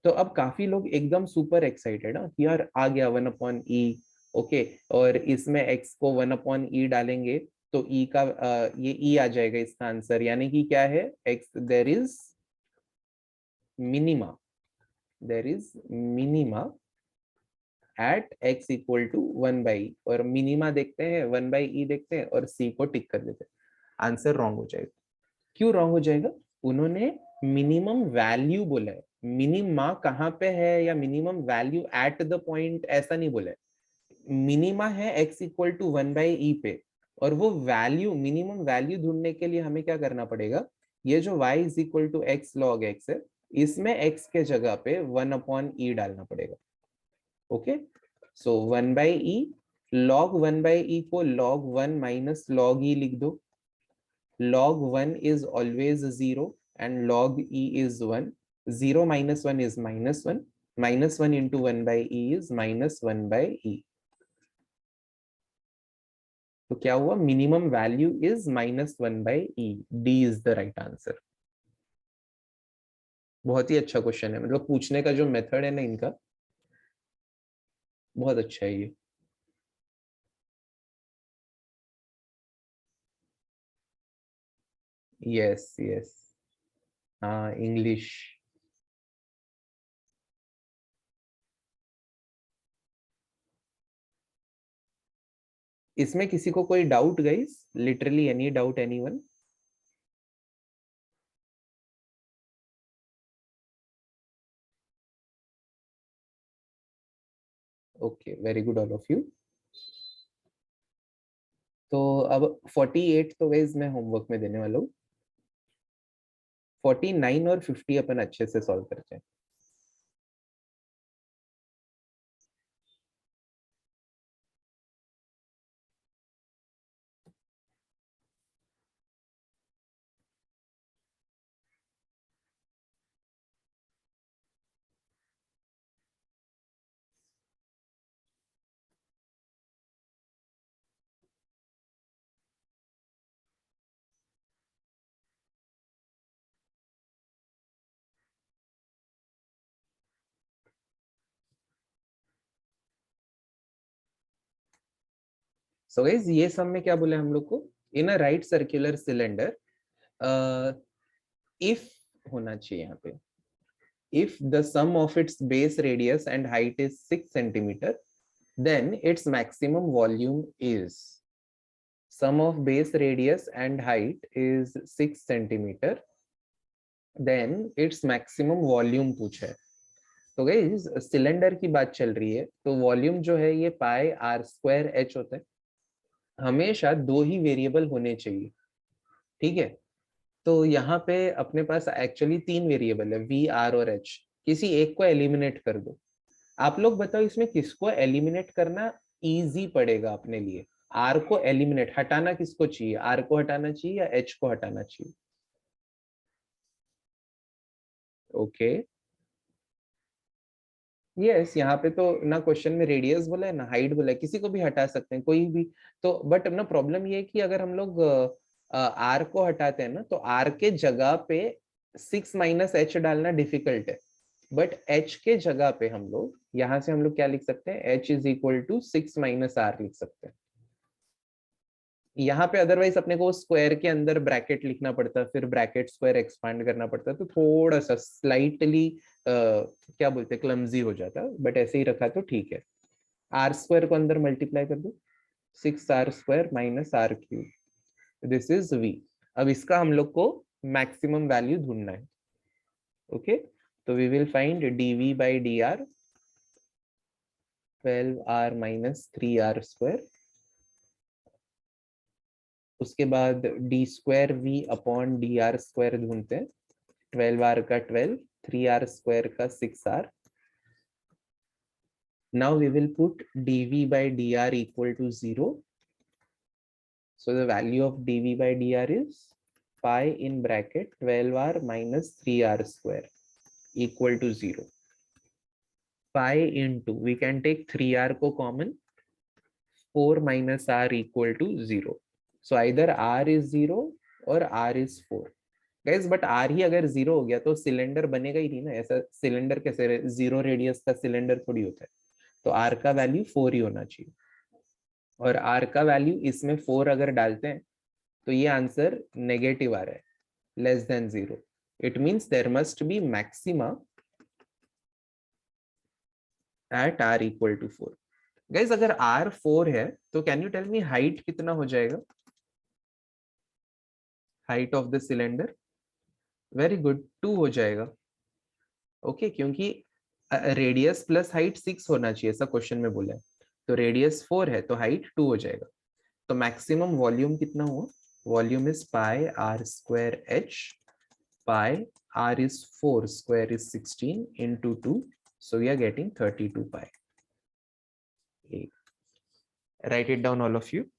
तो अब काफी लोग एकदम सुपर एक्साइटेड है कि यार आ गया 1/e। ओके, और इसमें x को 1/e डालेंगे तो e का ये e आ जाएगा इसका आंसर, यानी कि क्या है, x there is minima, there is minima at x equal to 1/e, और मिनिमा देखते हैं 1/e देखते हैं और c को टिक कर देते हैं। आंसर रॉन्ग हो जाएगा। क्यों रॉन्ग हो जाएगा? उन्होंने मिनिमम वैल्यू बोला है, मिनिमा कहाँ पे है या minimum value at the point ऐसा नहीं बोला है। मिनिमा है x इक्वल टू 1/e पे, और वो वैल्यू मिनिमम वैल्यू ढूंढने के लिए हमें क्या करना पड़ेगा, ये जो y is equal to x log x है, इसमें x के जगह पे 1/e डालना पड़ेगा। ओके, सो 1/e, log 1/e को log 1 माइनस log e लिख दो। log 1 is always 0 and log e is 1. 0 minus 1 is -1. -1 into 1/e is -1/e. तो क्या हुआ, minimum value is -1/e। D is the right answer. बहुत ही अच्छा क्वेश्चन है, मतलब पूछने का जो मेथड है ना इनका, बहुत अच्छा है ये। यस यस, हाँ इंग्लिश। इसमें किसी को कोई doubt guys, literally any doubt anyone? Okay, very good all of you. तो अब 48 तो गाइस मैं होमवर्क में देने वाला हूँ। 49 और 50 अपन अच्छे से सॉल्व करते हैं। सो गाइस ये सब में क्या बोले हम लोग को, in a right circular cylinder, if होना चाहिए यहाँ पे, if the sum of its base radius and height is 6 centimeter, then its maximum volume is, sum of base radius and height is 6 centimeter, then its maximum volume पूछा है। तो guys cylinder की बात चल रही है, तो वॉल्यूम जो है ये पाई आर स्क्वायर एच होता है। हमेशा दो ही वेरिएबल होने चाहिए, ठीक है। तो यहाँ पे अपने पास एक्चुअली तीन वेरिएबल है, वी आर और एच, किसी एक को एलिमिनेट कर दो। आप लोग बताओ इसमें किसको एलिमिनेट करना इजी पड़ेगा अपने लिए? आर को एलिमिनेट हटाना किसको चाहिए, आर को हटाना चाहिए या एच को हटाना चाहिए? ओके, यस, यहाँ पे तो ना क्वेश्चन में रेडियस बोला है ना हाइट बोला है, किसी को भी हटा सकते हैं कोई भी। तो बट ना प्रॉब्लम ये है कि अगर हम लोग आर को हटाते हैं ना, तो आर के जगह पे 6 - h डालना डिफिकल्ट है। बट एच के जगह पे हम लोग यहाँ से हम लोग क्या लिख सकते हैं, h is equal to 6 - r लिख सकते हैं। यहाँ पे अदरवाइज अपने को स्क्वायर के अंदर ब्रैकेट लिखना पड़ता है, फिर ब्रैकेट स्क्वायर एक्सपांड करना पड़ता है, तो थोड़ा सा स्लाइटली क्या बोलते हैं, क्लमजी हो जाता है। बट ऐसे ही रखा तो ठीक है। आर स्क्वायर को अंदर मल्टीप्लाई कर दो, 6r² - r³, this is v। अब इसका हम लोग को मैक्सिमम वैल्यू ढूंढना है। ओके, तो we will find dv/dr 12r - 3r²। उसके बाद d²v/dr² ढूंढते हैं। 12r का 12, 3r² का 6r। Now we will put dv/dr equal to 0. So the value of dv/dr is pi in bracket 12r minus 3r² equal to 0. Pi into, we can take 3r को common, 4 minus r equal to 0. So either r is 0 or r is 4. Guys but R ही अगर zero हो गया तो cylinder बनेगा ही नहीं ना, ऐसा सिलेंडर कैसे, जीरो रेडियस का सिलेंडर थोड़ी होता है। तो आर का वैल्यू 4 ही होना चाहिए, और आर का वैल्यू इसमें 4 अगर डालते हैं तो ये आंसर नेगेटिव आ रहा है, less than 0। It means there must be maxima at r equal to 4। Guys अगर r 4 है तो can you tell me height कितना हो जाएगा, height of the cylinder? Very good, 2 हो जाएगा। ओके, क्योंकि रेडियस प्लस हाइट 6 होना चाहिए, ऐसा क्वेश्चन में बोला है। तो रेडियस 4 है तो हाइट 2 हो जाएगा। तो मैक्सिमम वॉल्यूम कितना हुआ, volume is pi r² h, pi r is 4, square is 16 into 2, so we are getting 32 pi. Write it down all of you.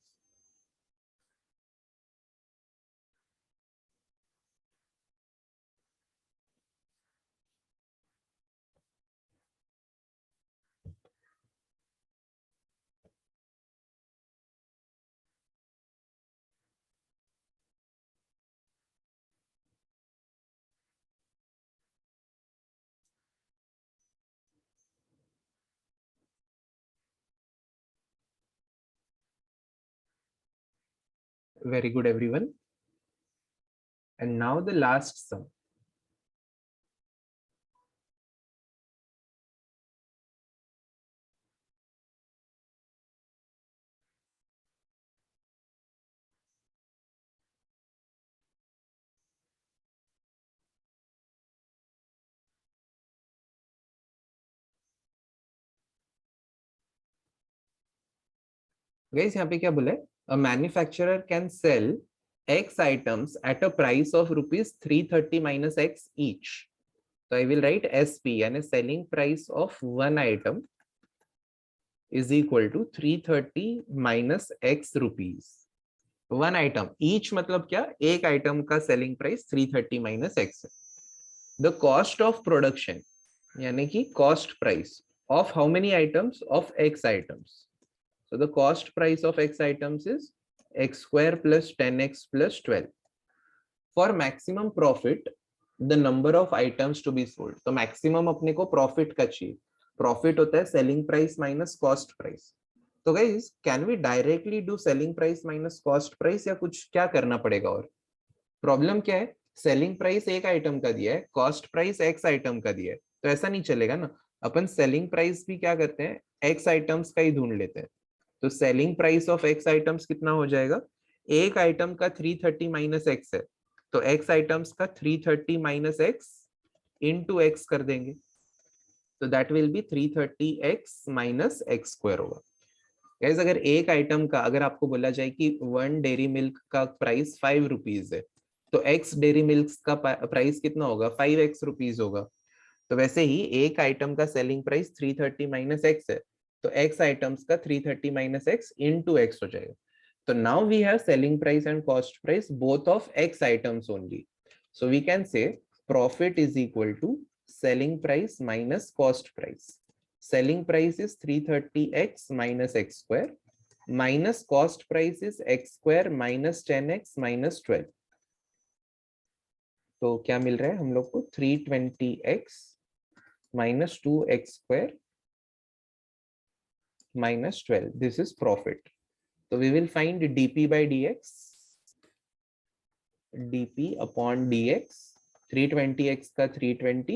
Very good, everyone. And now the last sum. Guys, यहाँ पे क्या बोला है? A manufacturer can sell X items at a price of rupees 330 minus X each. So I will write SP, यानी selling price of one item is equal to 330 minus X rupees. One item, each मतलब क्या? एक item का selling price 330 minus X है. The cost of production, यानी कि cost price of how many items? Of X items. So the cost price of X items is X square plus 10X plus 12. For maximum profit, the number of items to be sold. तो maximum अपने को profit का चाहिए. Profit होता है selling price minus cost price. तो guys, can we directly do selling price minus cost price या कुछ क्या करना पड़ेगा? और प्रॉब्लम क्या है? सेलिंग प्राइस एक आइटम का दिया है, कॉस्ट प्राइस एक्स आइटम का दिया है, तो ऐसा नहीं चलेगा ना. अपन सेलिंग प्राइस भी क्या करते हैं? एक्स आइटम्स का ही ढूंढ लेते हैं. तो selling price of x items कितना हो जाएगा? एक आइटम का 330 माइनस एक्स है, तो एक्स आइटम्स का 330 माइनस एक्स इंटू एक्स कर देंगे, तो that will B 330x minus x square होगा. गाइस, अगर एक आइटम का, अगर आपको बोला जाए कि वन डेयरी मिल्क का प्राइस 5 रुपीज है, तो एक्स डेयरी मिल्क का प्राइस कितना होगा? 5x रुपीज होगा. तो वैसे ही एक आइटम का सेलिंग प्राइस 330 माइनस एक्स है, तो एक्स आइटम्स का 330 माइनस एक्स इंटू एक्स हो जाएगा. तो now we have selling price and cost price both of x items only. So we can say profit is equal to selling price minus cost price. Selling price is 330x minus x square minus cost price is x square minus 10x minus 12. तो क्या मिल रहा है हम लोग को? 320x minus 2x square minus 12. This is profit. So we will find dp by dx, dp upon dx. 320x का 320,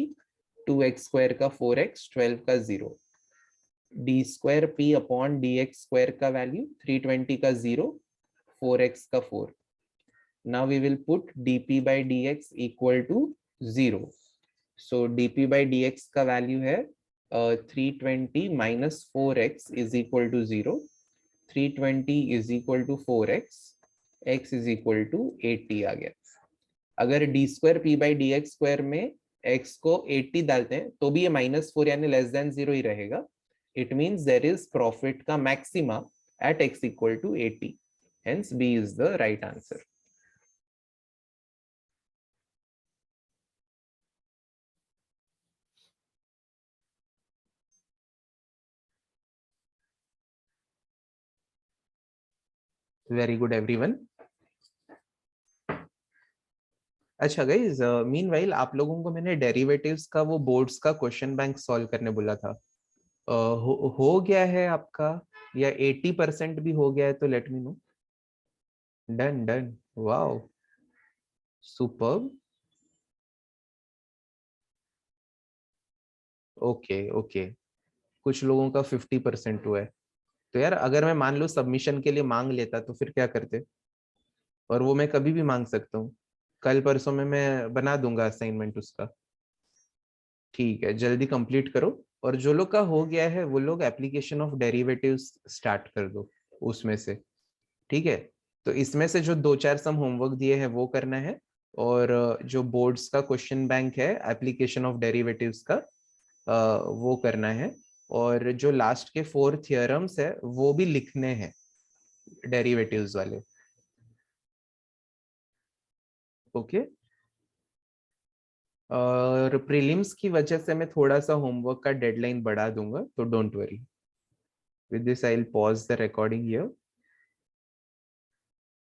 2x square का 4x, 12 का 0. D square p upon d x square का वैल्यू 320 का 0, 4x का 4. Now we will put dp by dx equal to 0. So dp by dx का value है 320 minus 4x is equal to 0. 320 is equal to 4x, x is equal to 80 आ गया. अगर D square p by D x square में x को 80 डालते हैं तो भी ये -4 यानी लेस देन 0 ही रहेगा. It means there is profit का maxima at x equal to 80. Hence B is the right answer. Very good everyone. अच्छा गाइस, मीनवाइल आप लोगों को मैंने डेरिवेटिव्स का वो बोर्ड्स का क्वेश्चन बैंक सॉल्व करने बोला था. हो गया है आपका या 80% भी हो गया है? तो let me know. Done done. Wow, superb. Okay okay, कुछ लोगों का 50% हुआ है. तो यार अगर मैं मान लो सबमिशन के लिए मांग लेता तो फिर क्या करते? और वो मैं कभी भी मांग सकता हूँ, कल परसों में मैं बना दूंगा असाइनमेंट उसका. ठीक है, जल्दी कंप्लीट करो. और जो लोग का हो गया है वो लोग एप्लीकेशन ऑफ डेरिवेटिव्स स्टार्ट कर दो उसमें से. ठीक है, तो इसमें से जो 2-4 सम होमवर्क दिए हैं वो करना है, और जो बोर्ड्स का क्वेश्चन बैंक है एप्लीकेशन ऑफ डेरिवेटिव्स का वो करना है. और जो लास्ट के 4 थियरम्स है वो भी लिखने हैं, डेरिवेटिव्स वाले. ओके. और प्रीलिम्स की वजह से मैं थोड़ा सा होमवर्क का डेडलाइन बढ़ा दूंगा, तो don't worry. With this I will pause the recording here.